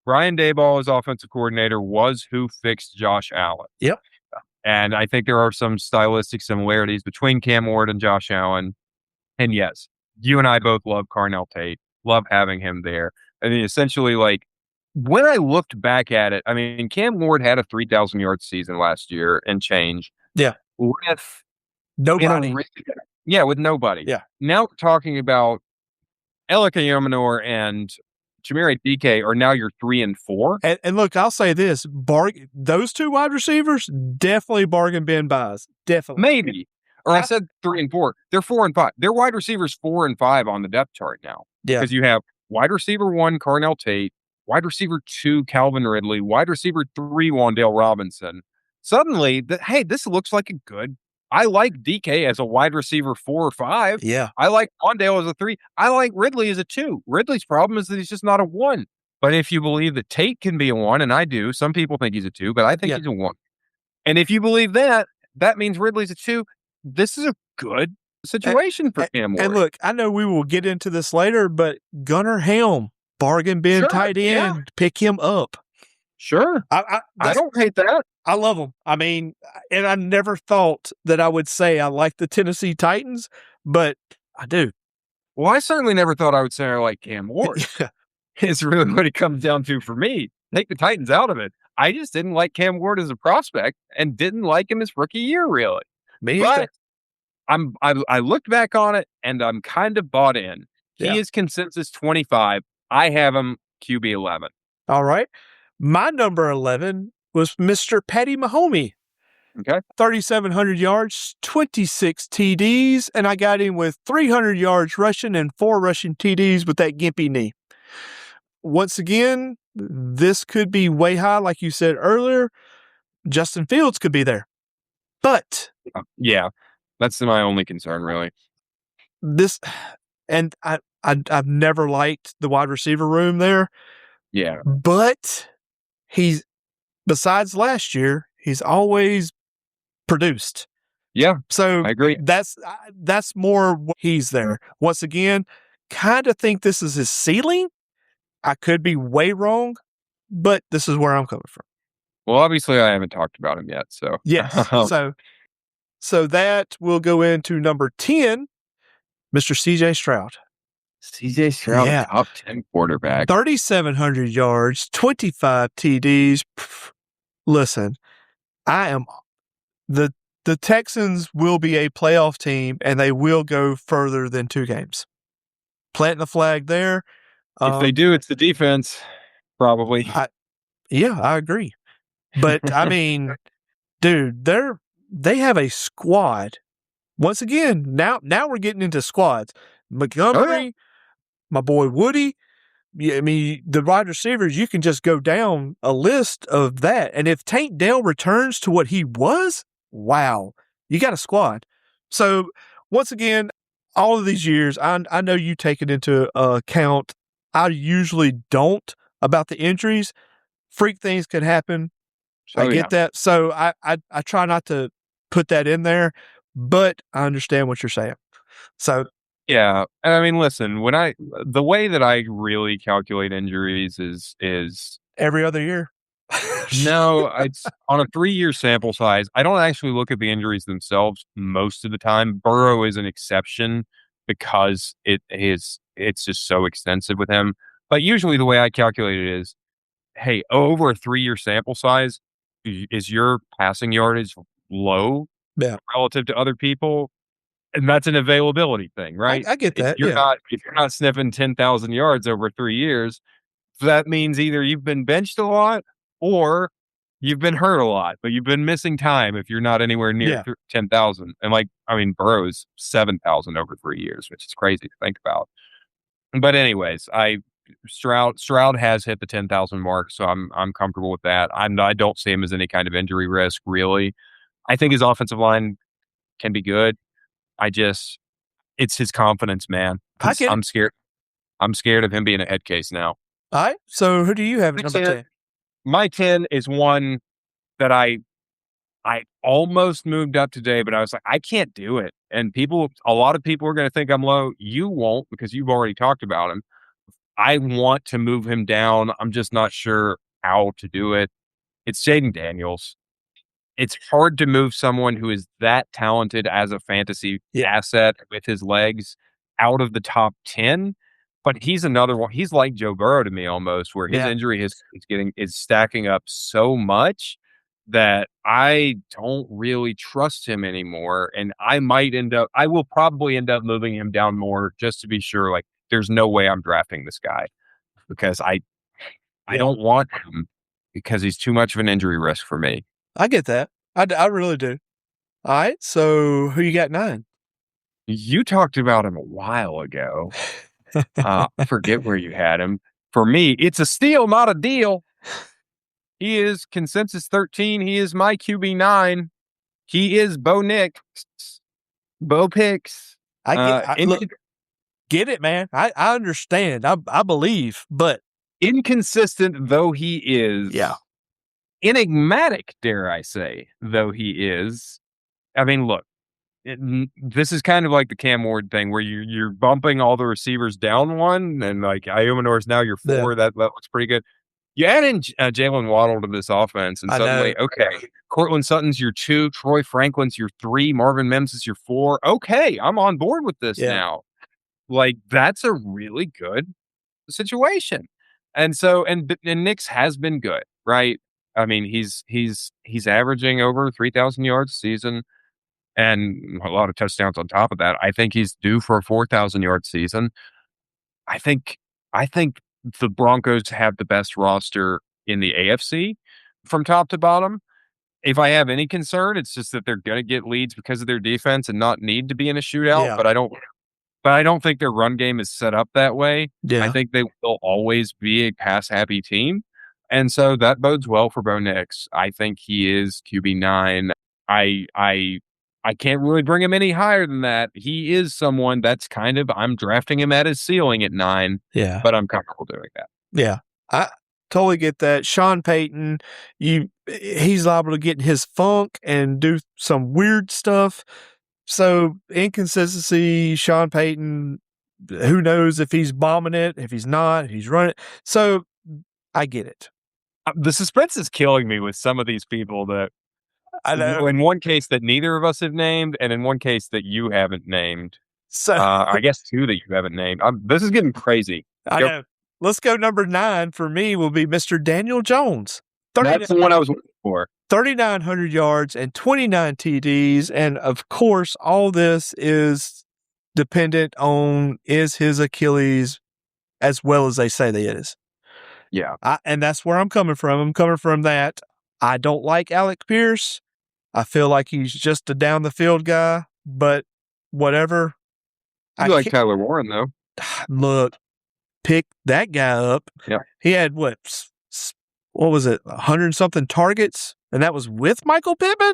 Brian Daboll as offensive coordinator was who fixed Josh Allen. Yep. And I think there are some stylistic similarities between Cam Ward and Josh Allen. And yes, you and I both love Carnell Tate, love having him there. I mean, essentially, like, when I looked back at it, I mean, Cam Ward had a 3,000 yard season last year and change Yeah. with in a Nobody. yeah, with nobody. Yeah. Now we're talking about Elika Yomenor and Chimere DK are now your 3 and 4. And look, I'll say this: those two wide receivers definitely bargain bin buys. Definitely, Maybe. Or I said 3 and 4. They're 4 and 5. They're wide receivers 4 and 5 on the depth chart now. Yeah. Because you have wide receiver 1, Carnell Tate, wide receiver 2, Calvin Ridley, wide receiver 3, Wan'Dale Robinson. Suddenly, hey, this looks like a good. I like DK as a wide receiver 4 or 5. Yeah. I like Wan'Dale as a 3. I like Ridley as a 2. Ridley's problem is that he's just not a 1. But if you believe that Tate can be a 1, and I do, some people think he's a 2, but I think he's a 1. And if you believe that, that means Ridley's a 2. This is a good situation for Cam Ward. And look, I know we will get into this later, but Gunnar Helm, bargain bin tight end, pick him up. Sure. I don't hate that. I love him. I mean, and I never thought that I would say I like the Tennessee Titans, but I do. Well, I certainly never thought I would say I like Cam Ward. It's really what it comes down to for me. Take the Titans out of it. I just didn't like Cam Ward as a prospect and didn't like him his rookie year, really. But I looked back on it and I'm kind of bought in. He is consensus 25. I have him QB 11. All right. My number 11 was Mr. Patty Mahomey. Okay. 3,700 yards, 26 TDs, and I got him with 300 yards rushing and 4 rushing TDs with that gimpy knee. Once again, this could be way high, like you said earlier. Justin Fields could be there. But yeah, that's my only concern, really. And I've never liked the wide receiver room there. Yeah. But besides last year, he's always produced. Yeah. So I agree. That's more he's there. Once again, kind of think this is his ceiling. I could be way wrong, but this is where I'm coming from. Well, obviously I haven't talked about him yet, so. Yes. So that will go into number 10, Mr. CJ Stroud. CJ Stroud, top 10 quarterback. 3,700 yards, 25 TDs. Listen, the Texans will be a playoff team, and they will go further than 2 games. Planting the flag there. If they do, it's the defense, probably. I agree. But, I mean, dude, they have a squad. Once again, now we're getting into squads. Montgomery, my boy Woody. I mean, the wide receivers, you can just go down a list of that. And if Tank Dell returns to what he was, wow, you got a squad. So, once again, all of these years, I know you take it into account. I usually don't about the injuries. Freak things could happen. I get that. So, I try not to put that in there, but I understand what you're saying. So, yeah, and I mean, listen, the way that I really calculate injuries is every other year. No, it's on a 3-year sample size. I don't actually look at the injuries themselves most of the time. Burrow is an exception because it's just so extensive with him. But usually the way I calculate it is, hey, over a 3-year sample size, is your passing yardage low relative to other people? And that's an availability thing, right? I get that. If you're not sniffing 10,000 yards over 3 years, that means either you've been benched a lot or you've been hurt a lot, but you've been missing time if you're not anywhere near 10,000. And Burrow's 7,000 over 3 years, which is crazy to think about. But anyways, Stroud has hit the 10,000 mark, so I'm comfortable with that. I don't see him as any kind of injury risk, really. I think his offensive line can be good. It's his confidence, man. I'm scared. I'm scared of him being a head case now. All right. So who do you have at number 10? My 10 is one that I almost moved up today, but I was like, I can't do it. And a lot of people are going to think I'm low. You won't, because you've already talked about him. I want to move him down. I'm just not sure how to do it. It's Jaden Daniels. It's hard to move someone who is that talented as a fantasy asset with his legs out of the top 10. But he's another one. He's like Joe Burrow to me almost, where his injury is stacking up so much that I don't really trust him anymore. And I will probably end up moving him down more just to be sure. Like, there's no way I'm drafting this guy because I don't want him because he's too much of an injury risk for me. I get that. I really do. All right. So who you got 9? You talked about him a while ago. I forget where you had him. For me, it's a steal, not a deal. He is consensus 13. He is my QB 9. He is Bo Nix. Bo Picks. Get it, man. I understand. I believe, but inconsistent though he is. Yeah. Enigmatic, dare I say, though he is. I mean, look, this is kind of like the Cam Ward thing where you're bumping all the receivers down one, and like Iomanor is now your 4. Yeah. That looks pretty good. You add in Jalen Waddle to this offense, and suddenly, okay, Cortland Sutton's your 2, Troy Franklin's your 3, Marvin Mims is your 4. Okay, I'm on board with this now. Like, that's a really good situation. And so, and Nix has been good, right? I mean, he's averaging over 3,000 yards a season and a lot of touchdowns on top of that. I think he's due for a 4,000 yard season. I think the Broncos have the best roster in the AFC from top to bottom. If I have any concern, it's just that they're going to get leads because of their defense and not need to be in a shootout. Yeah. But I don't think their run game is set up that way. Yeah. I think they will always be a pass-happy team. And so that bodes well for Bo Nix. I think he is QB 9. I can't really bring him any higher than that. He is someone that's I'm drafting him at his ceiling at 9. Yeah. But I'm comfortable doing that. Yeah. I totally get that. Sean Payton, he's liable to get in his funk and do some weird stuff. So inconsistency, Sean Payton, who knows if he's bombing it, if he's not, if he's running. So I get it. The suspense is killing me with some of these people that I know. In one case that neither of us have named, and in one case that you haven't named. So I guess 2 that you haven't named. This is getting crazy. I know. Let's go number 9 for me will be Mr. Daniel Jones. That's the one I was looking for. 3,900 yards and 29 TDs. And of course, all this is dependent on is his Achilles as well as they say that it is. Yeah. And that's where I'm coming from. I'm coming from that. I don't like Alec Pierce. I feel like he's just a down the field guy, but whatever. You like Tyler Warren, though. Look, pick that guy up. Yeah. He had what was it, 100-something targets, and that was with Michael Pittman?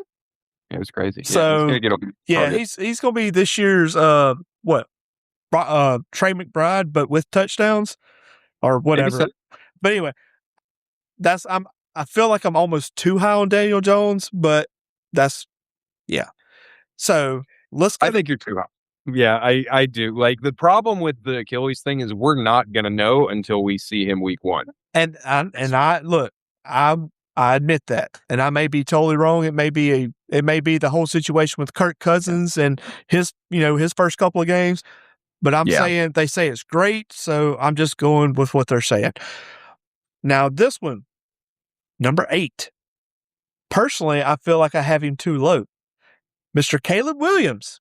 It was crazy. So, he's going to be this year's, Trey McBride, but with touchdowns or whatever. But anyway, I feel like I'm almost too high on Daniel Jones, but So I think you're too high. Yeah, I do. Like, the problem with the Achilles thing is we're not going to know until we see him week 1. And I admit that, and I may be totally wrong. It may be the whole situation with Kirk Cousins and his first couple of games, but I'm saying they say it's great, so I'm just going with what they're saying. Now this one, number 8. Personally, I feel like I have him too low. Mr. Caleb Williams.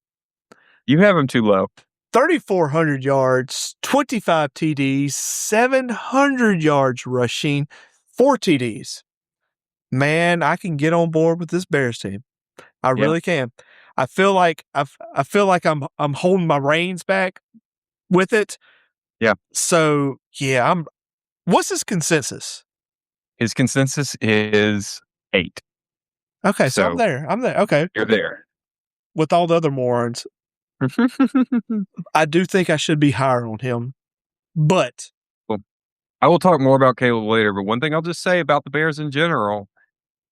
You have him too low. 3,400 yards, 25 TDs, 700 yards rushing, 4 TDs. Man, I can get on board with this Bears team. I really can. I feel like I'm holding my reins back with it. Yeah. So what's his consensus? His consensus is 8. Okay, so I'm there. Okay. You're there. With all the other morons. I do think I should be higher on him, but I will talk more about Caleb later. But one thing I'll just say about the Bears in general,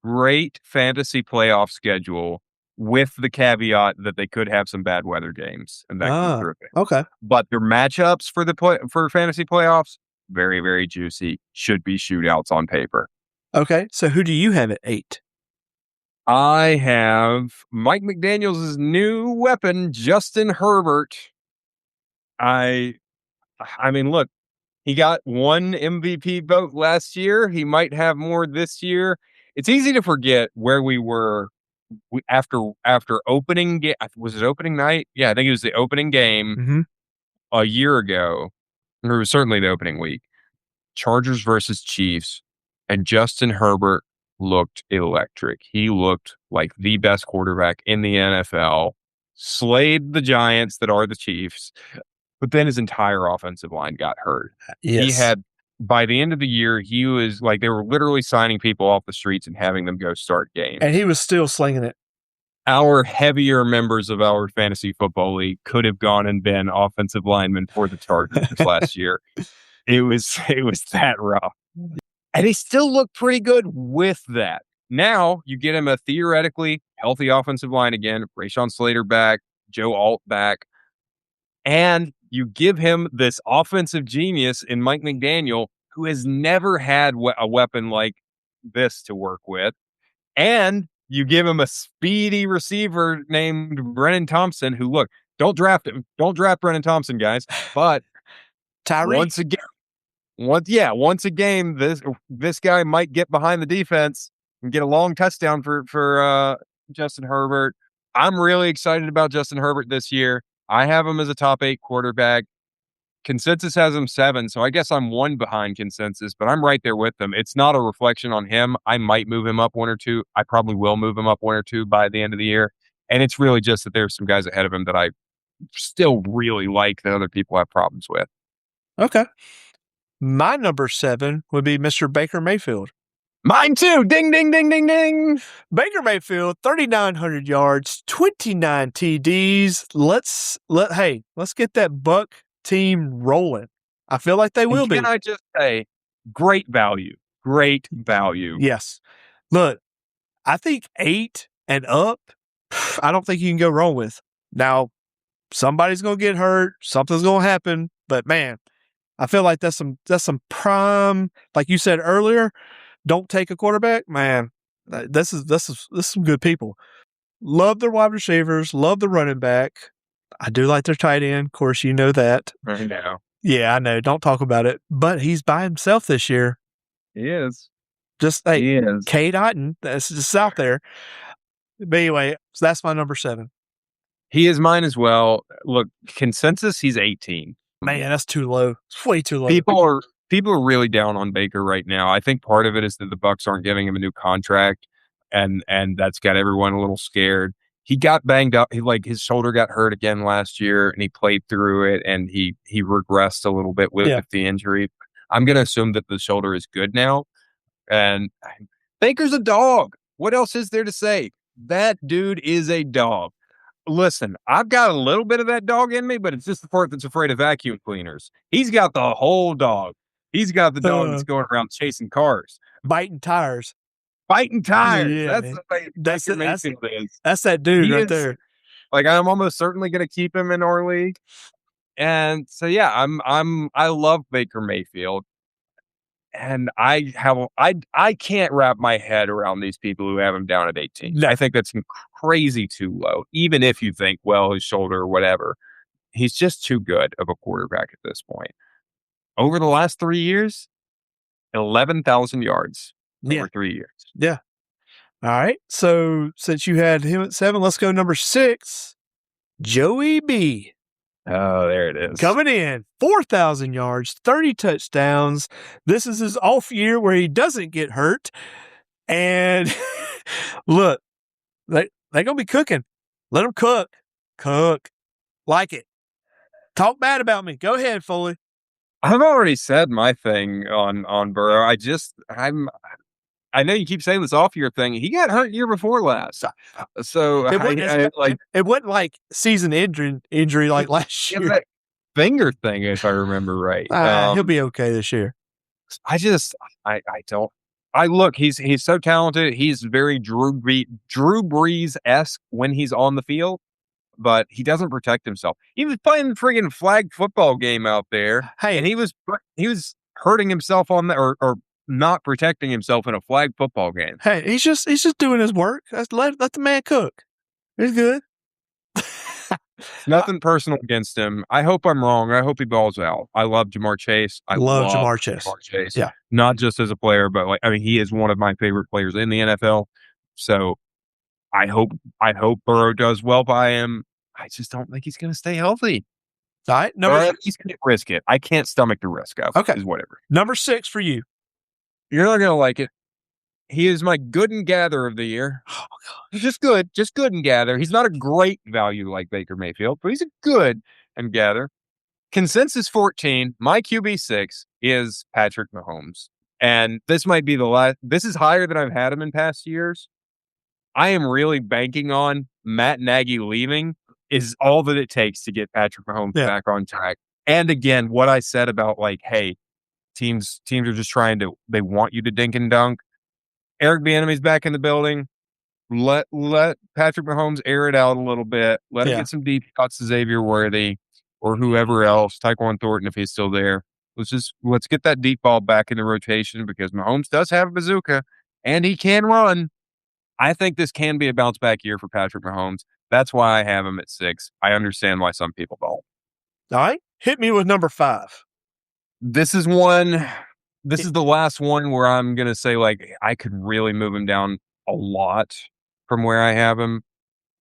great fantasy playoff schedule with the caveat that they could have some bad weather games and that kind of thing. Okay. But their matchups for fantasy playoffs, very, very juicy. Should be shootouts on paper. Okay. So who do you have at 8? I have Mike McDaniels' new weapon, Justin Herbert. I I mean, look, he got one MVP vote last year. He might have more this year. It's easy to forget where we were after opening game. Was it opening night? Yeah, I think it was the opening game Mm-hmm. a year ago. Or it was certainly the opening week. Chargers versus Chiefs, and Justin Herbert looked electric. He looked like the best quarterback in the NFL, slayed the Giants that are the Chiefs, but then his entire offensive line got hurt. He Yes. had, by the end of the year, he was like, they were literally signing people off the streets and having them go start games. And he was still slinging it. Our heavier members of our fantasy football league could have gone and been offensive linemen for the Chargers last year. It was that rough. And he still looked pretty good with that. Now you get him a theoretically healthy offensive line again, Rashawn Slater back, Joe Alt back, and you give him this offensive genius in Mike McDaniel, who has never had a weapon like this to work with. And you give him a speedy receiver named Brennan Thompson, who, look, don't draft him. Don't draft Brennan Thompson, guys. But once a game, this guy might get behind the defense and get a long touchdown for Justin Herbert. I'm really excited about Justin Herbert this year. I have him as a top 8 quarterback. Consensus has him 7, so I guess I'm 1 behind consensus, but I'm right there with them. It's not a reflection on him. I might move him up 1 or 2. I probably will move him up 1 or 2 by the end of the year. And it's really just that there's some guys ahead of him that I still really like that other people have problems with. Okay. My number 7 would be Mr. Baker Mayfield. Mine too. Ding, ding, ding, ding, ding. Baker Mayfield, 3,900 yards, 29 TDs. Let's get that Buck team rolling. I feel like they will be. Can I just say, great value. Great value. Yes. Look, I think 8 and up, I don't think you can go wrong with. Now, somebody's going to get hurt. Something's going to happen. But, man, I feel like that's some prime, like you said earlier, don't take a quarterback. Man, this is some good people. Love their wide receivers. Love the running back. I do like their tight end. Of course, you know that. I know. Yeah, I know. Don't talk about it. But he's by himself this year. He is. Just like Cade Otton. That's just out there. But anyway, so that's my number 7. He is mine as well. Look, consensus, he's 18. Man, that's too low. It's way too low. People are really down on Baker right now. I think part of it is that the Bucs aren't giving him a new contract, and that's got everyone a little scared. He got banged up. His shoulder got hurt again last year, and he played through it, and he regressed a little bit with the injury. I'm going to assume that the shoulder is good now, and Baker's a dog. What else is there to say? That dude is a dog. Listen, I've got a little bit of that dog in me, but it's just the part that's afraid of vacuum cleaners. He's got the whole dog. He's got the dog that's going around chasing cars. Biting tires. Yeah, that's that dude right there. Like, I'm almost certainly going to keep him in our league. And so, yeah, I love Baker Mayfield. And I can't wrap my head around these people who have him down at 18. No. I think that's crazy too low, even if you think, well, his shoulder or whatever. He's just too good of a quarterback at this point. Over the last 3 years, 11,000 yards over 3 years. Yeah. All right. So since you had him at 7, let's go number 6, Joey B. Oh, there it is. Coming in, 4,000 yards, 30 touchdowns. This is his off year where he doesn't get hurt. And look, they're going to be cooking. Let them cook. Cook. Like it. Talk bad about me. Go ahead, Foley. I've already said my thing on Burrow. I know you keep saying this off-year thing. He got hurt year before last. So it wasn't like season injury like last year. That finger thing, if I remember right. He'll be okay this year. Look, he's so talented. He's very Drew Brees-esque when he's on the field, but he doesn't protect himself. He was playing the friggin' flag football game out there, and he was hurting himself on that or not protecting himself in a flag football game. Hey, he's just doing his work. Let the man cook. He's good. Nothing personal against him. I hope I'm wrong. I hope he balls out. I love Jamar Chase. I Love love Jamar Chase. Jamar Chase. Yeah. Not just as a player, but he is one of my favorite players in the NFL. So I hope Burrow does well by him. I just don't think he's going to stay healthy. All right. He's going to risk it. I can't stomach the risk of it. Is whatever. Number 6 for you. You're not going to like it. He is my good and gather of the year. Oh, my God. He's just good and gather. He's not a great value like Baker Mayfield, but he's a good and gather. Consensus 14, my QB 6 is Patrick Mahomes. And this might be this is higher than I've had him in past years. I am really banking on Matt Nagy leaving is all that it takes to get Patrick Mahomes back on track. And again, what I said about hey, teams are just they want you to dink and dunk. Eric Bieniemy's back in the building. Let Patrick Mahomes air it out a little bit. Let him get some deep shots to Xavier Worthy or whoever else, Tyquan Thornton if he's still there. Let's get that deep ball back in the rotation because Mahomes does have a bazooka and he can run. I think this can be a bounce back year for Patrick Mahomes. That's why I have him at 6. I understand why some people don't. All right. Hit me with number 5. This is the last one where I'm going to say, I could really move him down a lot from where I have him,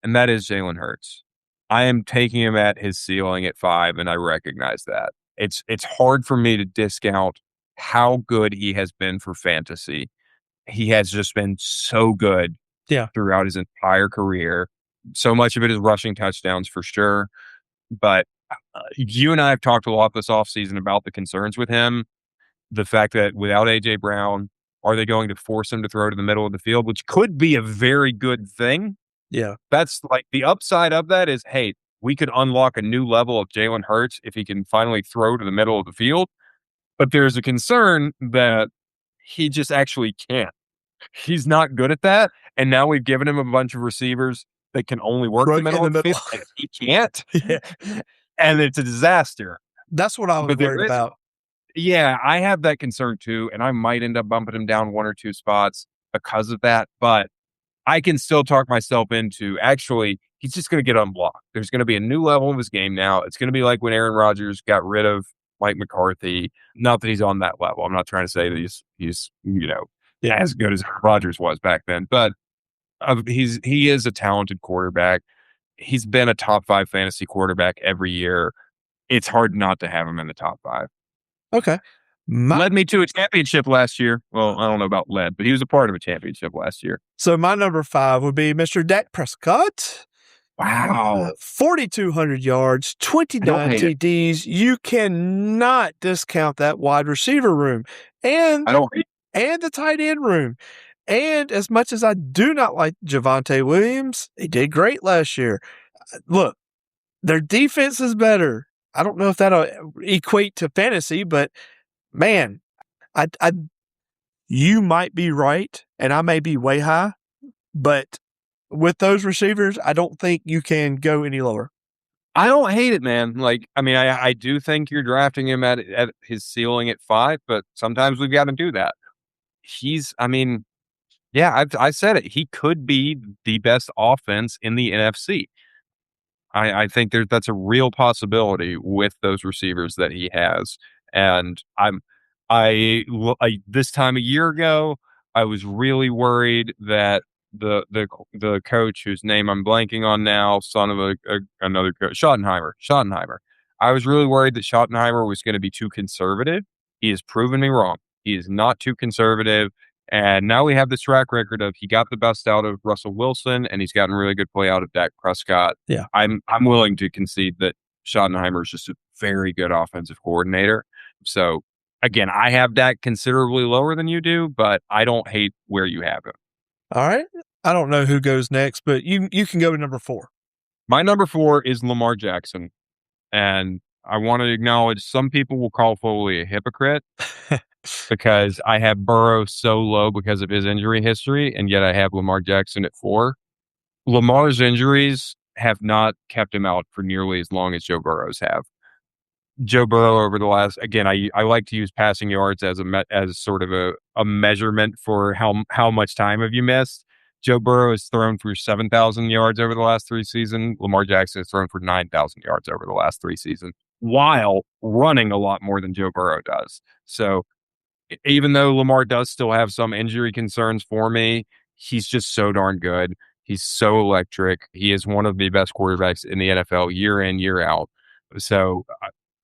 and that is Jalen Hurts. I am taking him at his ceiling at 5, and I recognize that. It's hard for me to discount how good he has been for fantasy. He has just been so good throughout his entire career. So much of it is rushing touchdowns for sure. But you and I have talked a lot this offseason about the concerns with him. The fact that without A.J. Brown, are they going to force him to throw to the middle of the field, which could be a very good thing. Yeah. That's the upside of that is, hey, we could unlock a new level of Jalen Hurts if he can finally throw to the middle of the field. But there's a concern that he just actually can't. He's not good at that. And now we've given him a bunch of receivers that can only work the middle of the field. And he can't. And it's a disaster. That's what I was worried about. Yeah, I have that concern too. And I might end up bumping him down 1 or 2 spots because of that. But I can still talk myself into actually, he's just going to get unblocked. There's going to be a new level of his game now. It's going to be like when Aaron Rodgers got rid of Mike McCarthy. Not that he's on that level. I'm not trying to say that he's as good as Rodgers was back then, but he is a talented quarterback. He's been a top 5 fantasy quarterback every year. It's hard not to have him in the top 5. Okay. Led me to a championship last year. Well, I don't know about led, but he was a part of a championship last year. So my number 5 would be Mr. Dak Prescott. Wow. 4,200 yards, 29 TDs. You cannot discount that wide receiver room. And the tight end room. And as much as I do not like Javonte Williams, he did great last year. Look, their defense is better. I don't know if that'll equate to fantasy, but man, you might be right, and I may be way high, but with those receivers, I don't think you can go any lower. I don't hate it, man. I do think you're drafting him at his ceiling at 5, but sometimes we've got to do that. I said it. He could be the best offense in the NFC. I think that's a real possibility with those receivers that he has. And this time a year ago, I was really worried that the coach whose name I'm blanking on now, son of another coach, Schottenheimer. I was really worried that Schottenheimer was going to be too conservative. He has proven me wrong. He is not too conservative. And now we have this track record of he got the best out of Russell Wilson and he's gotten really good play out of Dak Prescott. Yeah. I'm willing to concede that Schottenheimer is just a very good offensive coordinator. So again, I have Dak considerably lower than you do, but I don't hate where you have him. All right. I don't know who goes next, but you can go to number 4. My number 4 is Lamar Jackson. And I want to acknowledge some people will call Foley a hypocrite because I have Burrow so low because of his injury history, and yet I have Lamar Jackson at 4. Lamar's injuries have not kept him out for nearly as long as Joe Burrow's have. Joe Burrow over the last, again, I like to use passing yards as sort of a measurement for how much time have you missed. Joe Burrow has thrown for 7,000 yards over the last 3 seasons. Lamar Jackson has thrown for 9,000 yards over the last 3 seasons, while running a lot more than Joe Burrow does. So even though Lamar does still have some injury concerns for me, he's just so darn good. He's so electric. He is one of the best quarterbacks in the NFL year in, year out. So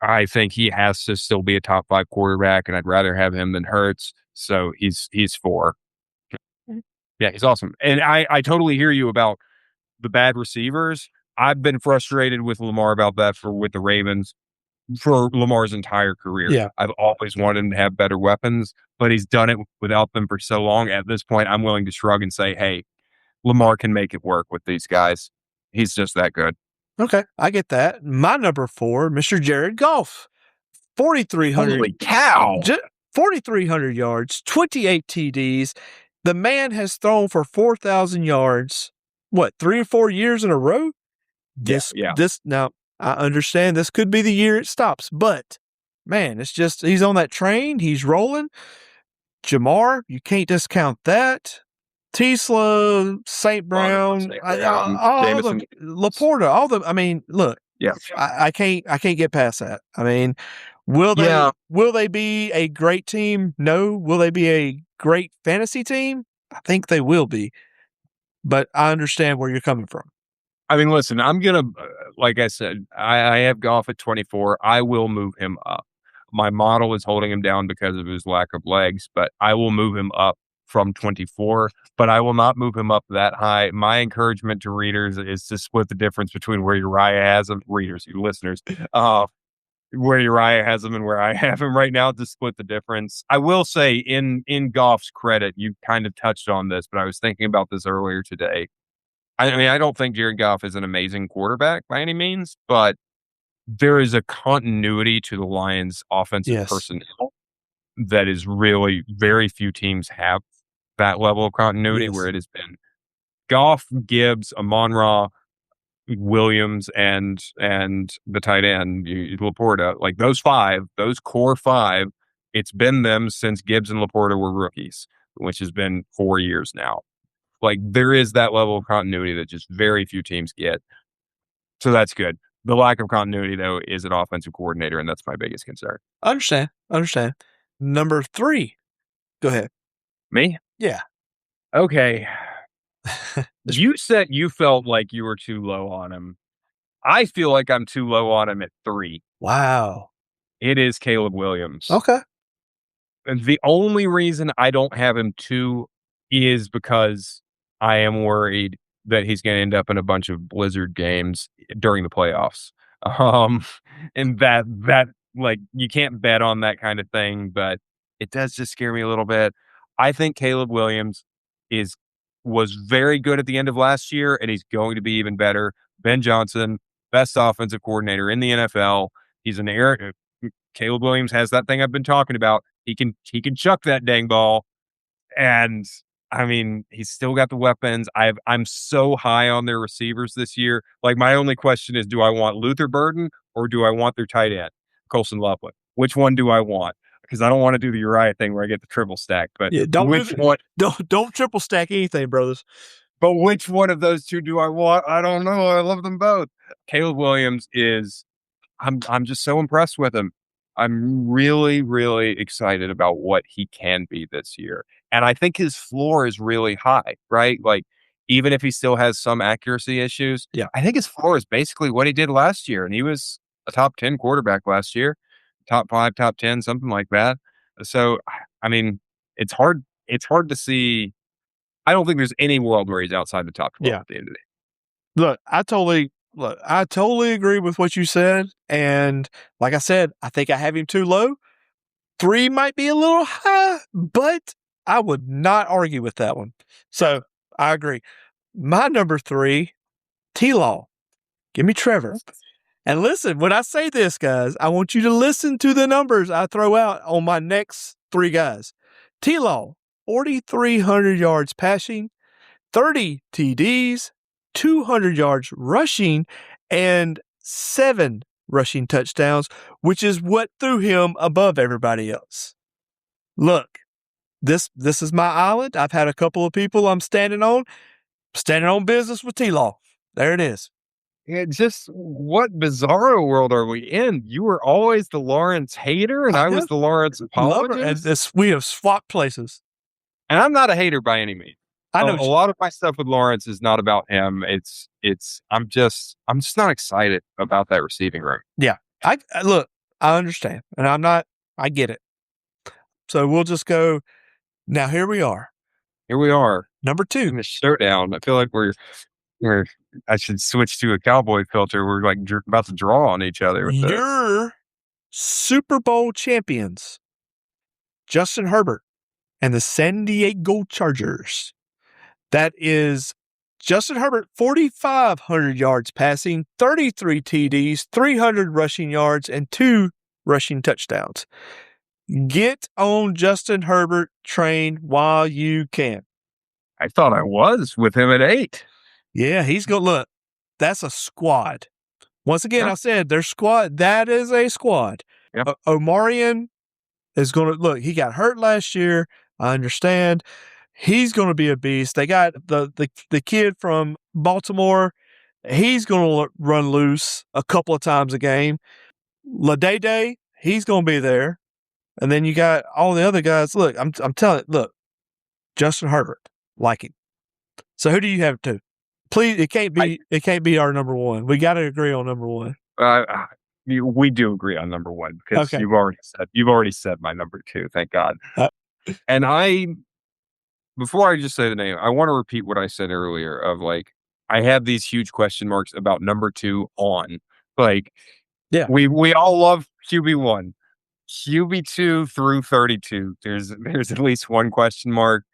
I think he has to still be a top 5 quarterback, and I'd rather have him than Hurts. So he's 4. Yeah, he's awesome. And I totally hear you about the bad receivers. I've been frustrated with Lamar about that with the Ravens for Lamar's entire career. Yeah. I've always wanted him to have better weapons, but he's done it without them for so long. At this point, I'm willing to shrug and say, hey, Lamar can make it work with these guys. He's just that good. Okay, I get that. My number 4, Mr. Jared Goff, 4,300. Holy cow! 4,300 yards, 28 TDs. The man has thrown for 4,000 yards. What, 3 or 4 years in a row? This now I understand this could be the year it stops, but man, it's just he's on that train. He's rolling. Jamar, you can't discount that. Tisla, St. Brown, Laporta, all the. I mean, look, yeah, I can't get past that. I mean, will they be a great team? No. Will they be a great fantasy team? I think they will be, but I understand where you're coming from. I mean, listen, I'm gonna, like I said, I have Goff at 24. I will move him up. My model is holding him down because of his lack of legs, but I will move him up from 24, but I will not move him up that high. My encouragement to readers is to split the difference between where Uriah has him, readers, you listeners, where Uriah has him and where I have him right now, to split the difference. I will say, in Goff's credit, you kind of touched on this, but I was thinking about this earlier today. I mean, I don't think Jared Goff is an amazing quarterback by any means, but there is a continuity to the Lions' offensive personnel that is really very few teams have that level of continuity where it has been Goff, Gibbs, Amon-Ra, Williams, and the tight end, Laporta. Like those core 5, it's been them since Gibbs and Laporta were rookies, which has been 4 years now. Like there is that level of continuity that just very few teams get. So that's good. The lack of continuity, though, is an offensive coordinator, and that's my biggest concern. Understand. Number 3. Go ahead. Me? Yeah. Okay. You said you felt like you were too low on him. I feel like I'm too low on him at 3. Wow. It is Caleb Williams. Okay. And the only reason I don't have him 2 is because I am worried that he's going to end up in a bunch of Blizzard games during the playoffs. And that like you can't bet on that kind of thing, but it does just scare me a little bit. I think Caleb Williams was very good at the end of last year, and he's going to be even better. Ben Johnson, best offensive coordinator in the NFL. He's an air. Caleb Williams has that thing I've been talking about. He can chuck that dang ball, and I mean, he's still got the weapons. I'm so high on their receivers this year. Like, my only question is, do I want Luther Burden or do I want their tight end, Colson Loveland? Which one do I want? Because I don't want to do the Uriah thing where I get the triple stack. But don't triple stack anything, brothers. But which one of those 2 do I want? I don't know. I love them both. Caleb Williams is. I'm just so impressed with him. I'm really, really excited about what he can be this year. And I think his floor is really high, right? Like, even if he still has some accuracy issues, I think his floor is basically what he did last year. And he was a top 10 quarterback last year, top 5, top 10, something like that. So, I mean, it's hard to see. I don't think there's any world where he's outside the top 12 at the end of the day. Look, I totally agree with what you said. And like I said, I think I have him too low. 3 might be a little high, but I would not argue with that one. So I agree. My number 3, T-Law. Give me Trevor. And listen, when I say this, guys, I want you to listen to the numbers I throw out on my next 3 guys. T-Law, 4,300 yards passing, 30 TDs, 200 yards rushing, and 7 rushing touchdowns, which is what threw him above everybody else. Look, this is my island. I've had a couple of people I'm standing on. Standing on business with T-Law. There it is. Yeah, just what bizarro world are we in? You were always the Lawrence hater, and I was the Lawrence apologist. And we have swapped places. And I'm not a hater by any means. I know a lot of my stuff with Lawrence is not about him. I'm just not excited about that receiving room. Yeah. I understand. And I get it. So we'll just go. Now here we are. Number 2. In the showdown. I feel like I should switch to a cowboy filter. We're like about to draw on each other with Your Super Bowl champions, Justin Herbert and the San Diego Chargers. That is Justin Herbert, 4,500 yards passing, 33 TDs, 300 rushing yards, and 2 rushing touchdowns. Get on Justin Herbert train while you can. I thought I was with him at 8. Yeah, he's going to look. That's a squad. Once again, I said their squad. That is a squad. Yep. Omarion is going to look. He got hurt last year. I understand. He's going to be a beast. They got the kid from Baltimore. He's going to run loose a couple of times a game. LaDay, he's going to be there. And then you got all the other guys. Look, I'm telling you, look, Justin Herbert, like him. So who do you have to? Please, it can't be our number 1. We got to agree on number 1. We do agree on number 1 because you've already said my number 2. Thank God. And before I just say the name, I want to repeat what I said earlier of like, I have these huge question marks about number 2 on. Like, yeah, we all love QB1. QB2 through 32. There's at least one question mark.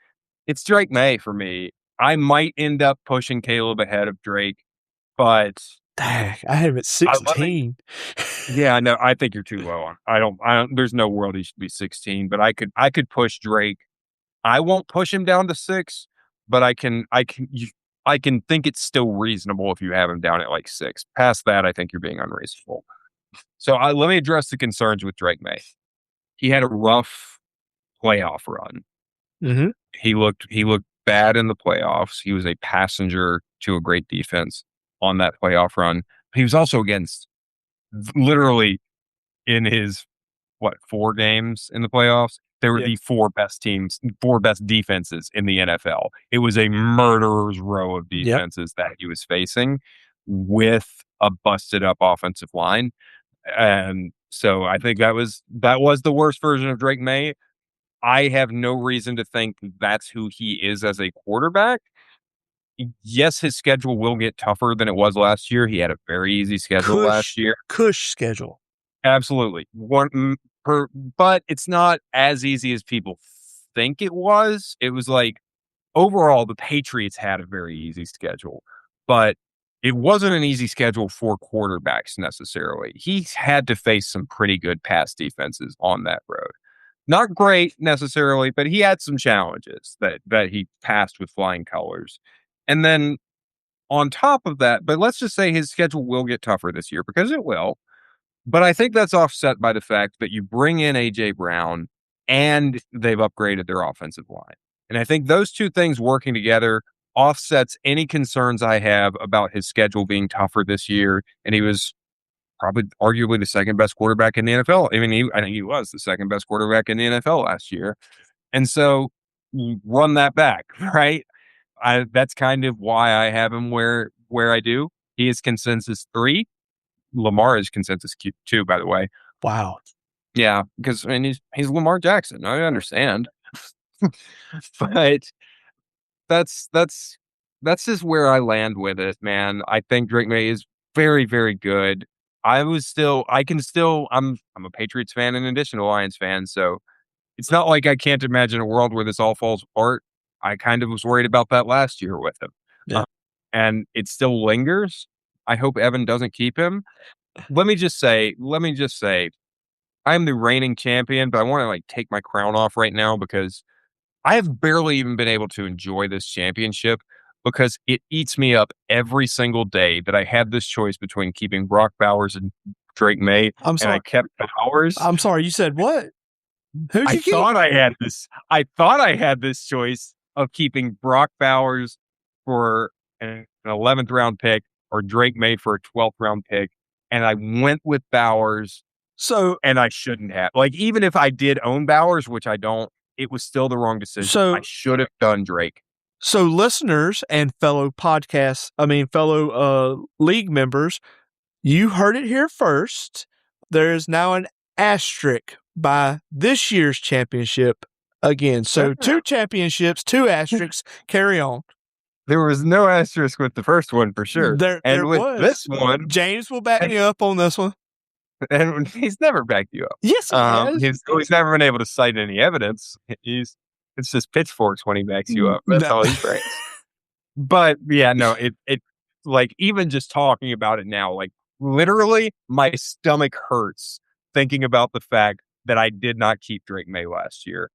It's Drake May for me. I might end up pushing Caleb ahead of Drake, but dang, I had him at 16. Yeah, I know. I think you're too low on. I don't. There's no world he should be 16, but I could push Drake. I won't push him down to 6, but I can think it's still reasonable if you have him down at like 6. Past that, I think you're being unreasonable. So let me address the concerns with Drake May. He had a rough playoff run. Mm-hmm. He looked bad in the playoffs. He was a passenger to a great defense on that playoff run. He was also against literally in his 4 games in the playoffs. They were the 4 best teams, 4 best defenses in the NFL. It was a murderer's row of defenses that he was facing with a busted up offensive line. And so I think that was the worst version of Drake May. I have no reason to think that's who he is as a quarterback. Yes, his schedule will get tougher than it was last year. He had a very easy schedule last year. Cush schedule. Absolutely. But it's not as easy as people think it was. It was like, overall, the Patriots had a very easy schedule, but it wasn't an easy schedule for quarterbacks necessarily. He had to face some pretty good pass defenses on that road. Not great necessarily, but he had some challenges that he passed with flying colors. And then on top of that, but let's just say his schedule will get tougher this year, because it will. But I think that's offset by the fact that you bring in A.J. Brown and they've upgraded their offensive line. And I think those two things working together offsets any concerns I have about his schedule being tougher this year. And he was probably arguably the second best quarterback in the NFL. I mean, I think he was the second best quarterback in the NFL last year. And so run that back, right? That's kind of why I have him where I do. He is consensus 3. Lamar is consensus 2, by the way. Wow. Yeah, because I mean he's Lamar Jackson. I understand. But that's just where I land with it, man. I think Drake May is very, very good. I'm a Patriots fan in addition to a Lions fan, so it's not like I can't imagine a world where this all falls apart. I kind of was worried about that last year with him. Yeah. And it still lingers. I hope Evan doesn't keep him. Let me just say, I'm the reigning champion, but I want to take my crown off right now because I have barely even been able to enjoy this championship because it eats me up every single day that I had this choice between keeping Brock Bowers and Drake May. I'm sorry. And I kept Bowers. I'm sorry. You said what? Who'd you keep? I thought I had this choice of keeping Brock Bowers for an 11th round pick or Drake May for a 12th round pick, and I went with Bowers. So, and I shouldn't have. Like, even if I did own Bowers, which I don't, it was still the wrong decision. So I should have done Drake. So, listeners and fellow league members, you heard it here first. There is now an asterisk by this year's championship again. So, 2 championships, 2 asterisks, carry on. There was no asterisk with the first one for sure. There with was. This one, James will back me up on this one. And he's never backed you up. Yes, he has. He's never been able to cite any evidence. It's just pitchforks when he backs you up. That's all he's brains. But yeah, no, it like, even just talking about it now, like, literally my stomach hurts thinking about the fact that I did not keep Drake May last year.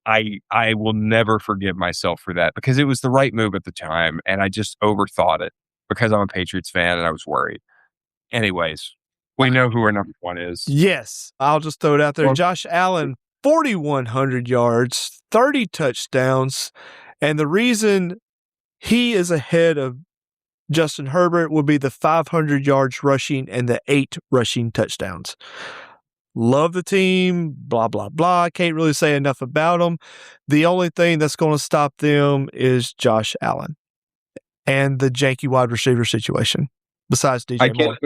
I will never forgive myself for that, because it was the right move at the time, and I just overthought it because I'm a Patriots fan and I was worried. Anyways, we know who our number 1 is. Yes, I'll just throw it out there. Josh Allen, 4,100 yards, 30 touchdowns, and the reason he is ahead of Justin Herbert will be the 500 yards rushing and the 8 rushing touchdowns. Love the team, blah, blah, blah. Can't really say enough about them. The only thing that's going to stop them is Josh Allen and the janky wide receiver situation, besides DJ Moore.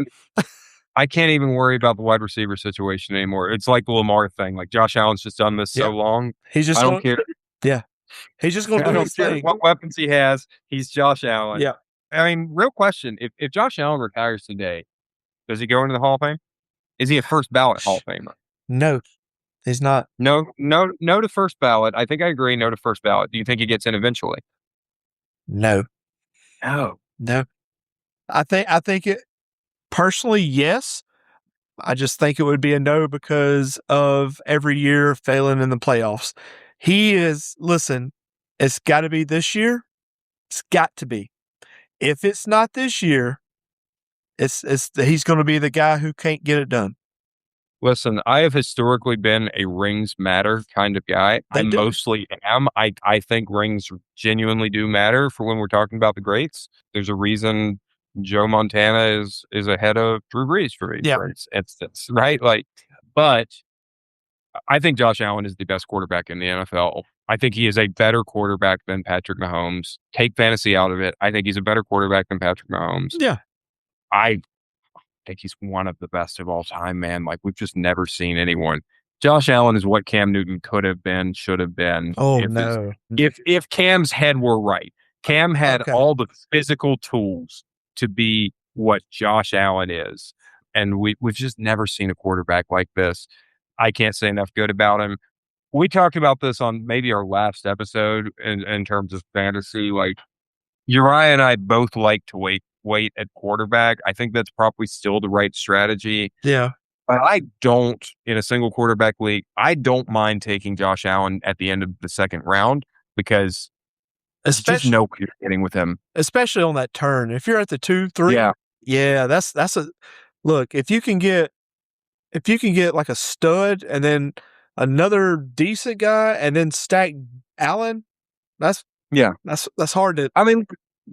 I can't even worry about the wide receiver situation anymore. It's like the Lamar thing. Like, Josh Allen's just done this so long. I don't care. Yeah. He's just going to do his thing. What weapons he has. He's Josh Allen. Yeah. I mean, real question. If Josh Allen retires today, does he go into the Hall of Fame? Is he a first ballot Hall of Famer? No, he's not. No to first ballot. I think I agree. No to first ballot. Do you think he gets in eventually? No. No. I think it personally, yes. I just think it would be a no because of every year failing in the playoffs. Listen, it's got to be this year. It's got to be. If it's not this year, he's going to be the guy who can't get it done. Listen, I have historically been a rings matter kind of guy. I mostly am. I think rings genuinely do matter for when we're talking about the greats. There's a reason Joe Montana is ahead of Drew Brees for me, for instance, right? Like, but I think Josh Allen is the best quarterback in the NFL. I think he is a better quarterback than Patrick Mahomes. Take fantasy out of it. I think he's a better quarterback than Patrick Mahomes. Yeah. I think he's one of the best of all time, man. Like, we've just never seen anyone. Josh Allen is what Cam Newton could have been, should have been. Oh, no. If Cam's head were right. Cam had all the physical tools to be what Josh Allen is. And we've just never seen a quarterback like this. I can't say enough good about him. We talked about this on maybe our last episode in terms of fantasy. Like, Uriah and I both like to wait at quarterback. I think that's probably still the right strategy. Yeah. But I don't, in a single quarterback league, I don't mind taking Josh Allen at the end of the second round, because just know what you're getting with him. Especially on that turn. If you're at the 2, 3, that's a look. If you can get like a stud and then another decent guy and then stack Allen, that's hard to. I mean,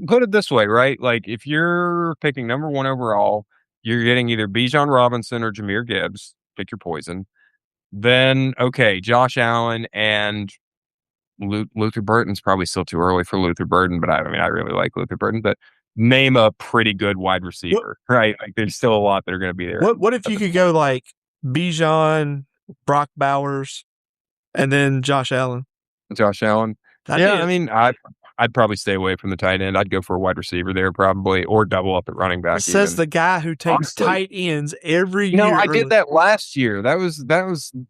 put it this way, right? Like, if you're picking number 1 overall, you're getting either Bijan Robinson or Jahmyr Gibbs. Pick your poison. Then, okay, Josh Allen and Luther Burton's probably still too early for Luther Burton, but I really like Luther Burton. But name a pretty good wide receiver, right? Like, there's still a lot that are going to be there. What if you could go like Bijan, Brock Bowers, and then Josh Allen? I mean, I'd probably stay away from the tight end. I'd go for a wide receiver there probably, or double up at running back. Says the guy who takes tight ends every year. No, I did that last year. That was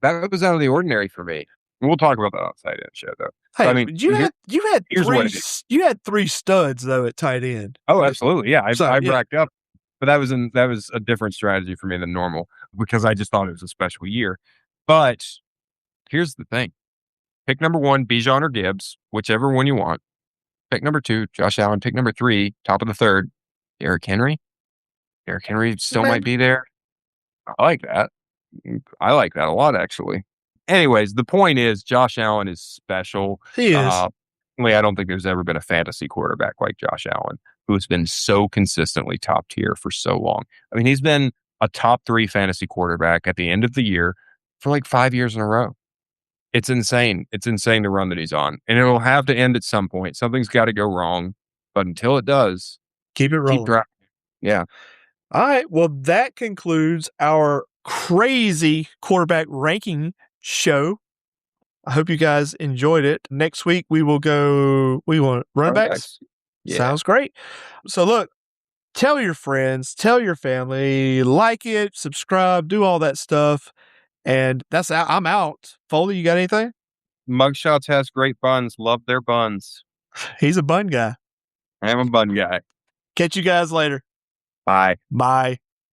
out of the ordinary for me. We'll talk about that on the tight end show, though. Hey, I mean, you had 3 studs though at tight end. Oh, absolutely, yeah. I racked up, but that was a different strategy for me than normal, because I just thought it was a special year. But here's the thing: pick number 1, Bijan or Gibbs, whichever one you want. Pick number 2, Josh Allen. Pick number 3, top of the third, Derrick Henry. Derrick Henry still might be there. I like that. I like that a lot, actually. Anyways, the point is, Josh Allen is special. He is. I don't think there's ever been a fantasy quarterback like Josh Allen who has been so consistently top tier for so long. I mean, he's been a top 3 fantasy quarterback at the end of the year for like 5 years in a row. It's insane. It's insane the run that he's on. And it'll have to end at some point. Something's got to go wrong. But until it does, Keep it rolling. Yeah. All right. Well, that concludes our crazy quarterback ranking show. I hope you guys enjoyed it. Next week, we want running backs. Yeah. Sounds great. So look, tell your friends, tell your family, like it, subscribe, do all that stuff. And that's out. I'm out. Foley, you got anything? Mugshots has great buns. Love their buns. He's a bun guy. I am a bun guy. Catch you guys later. Bye. Bye.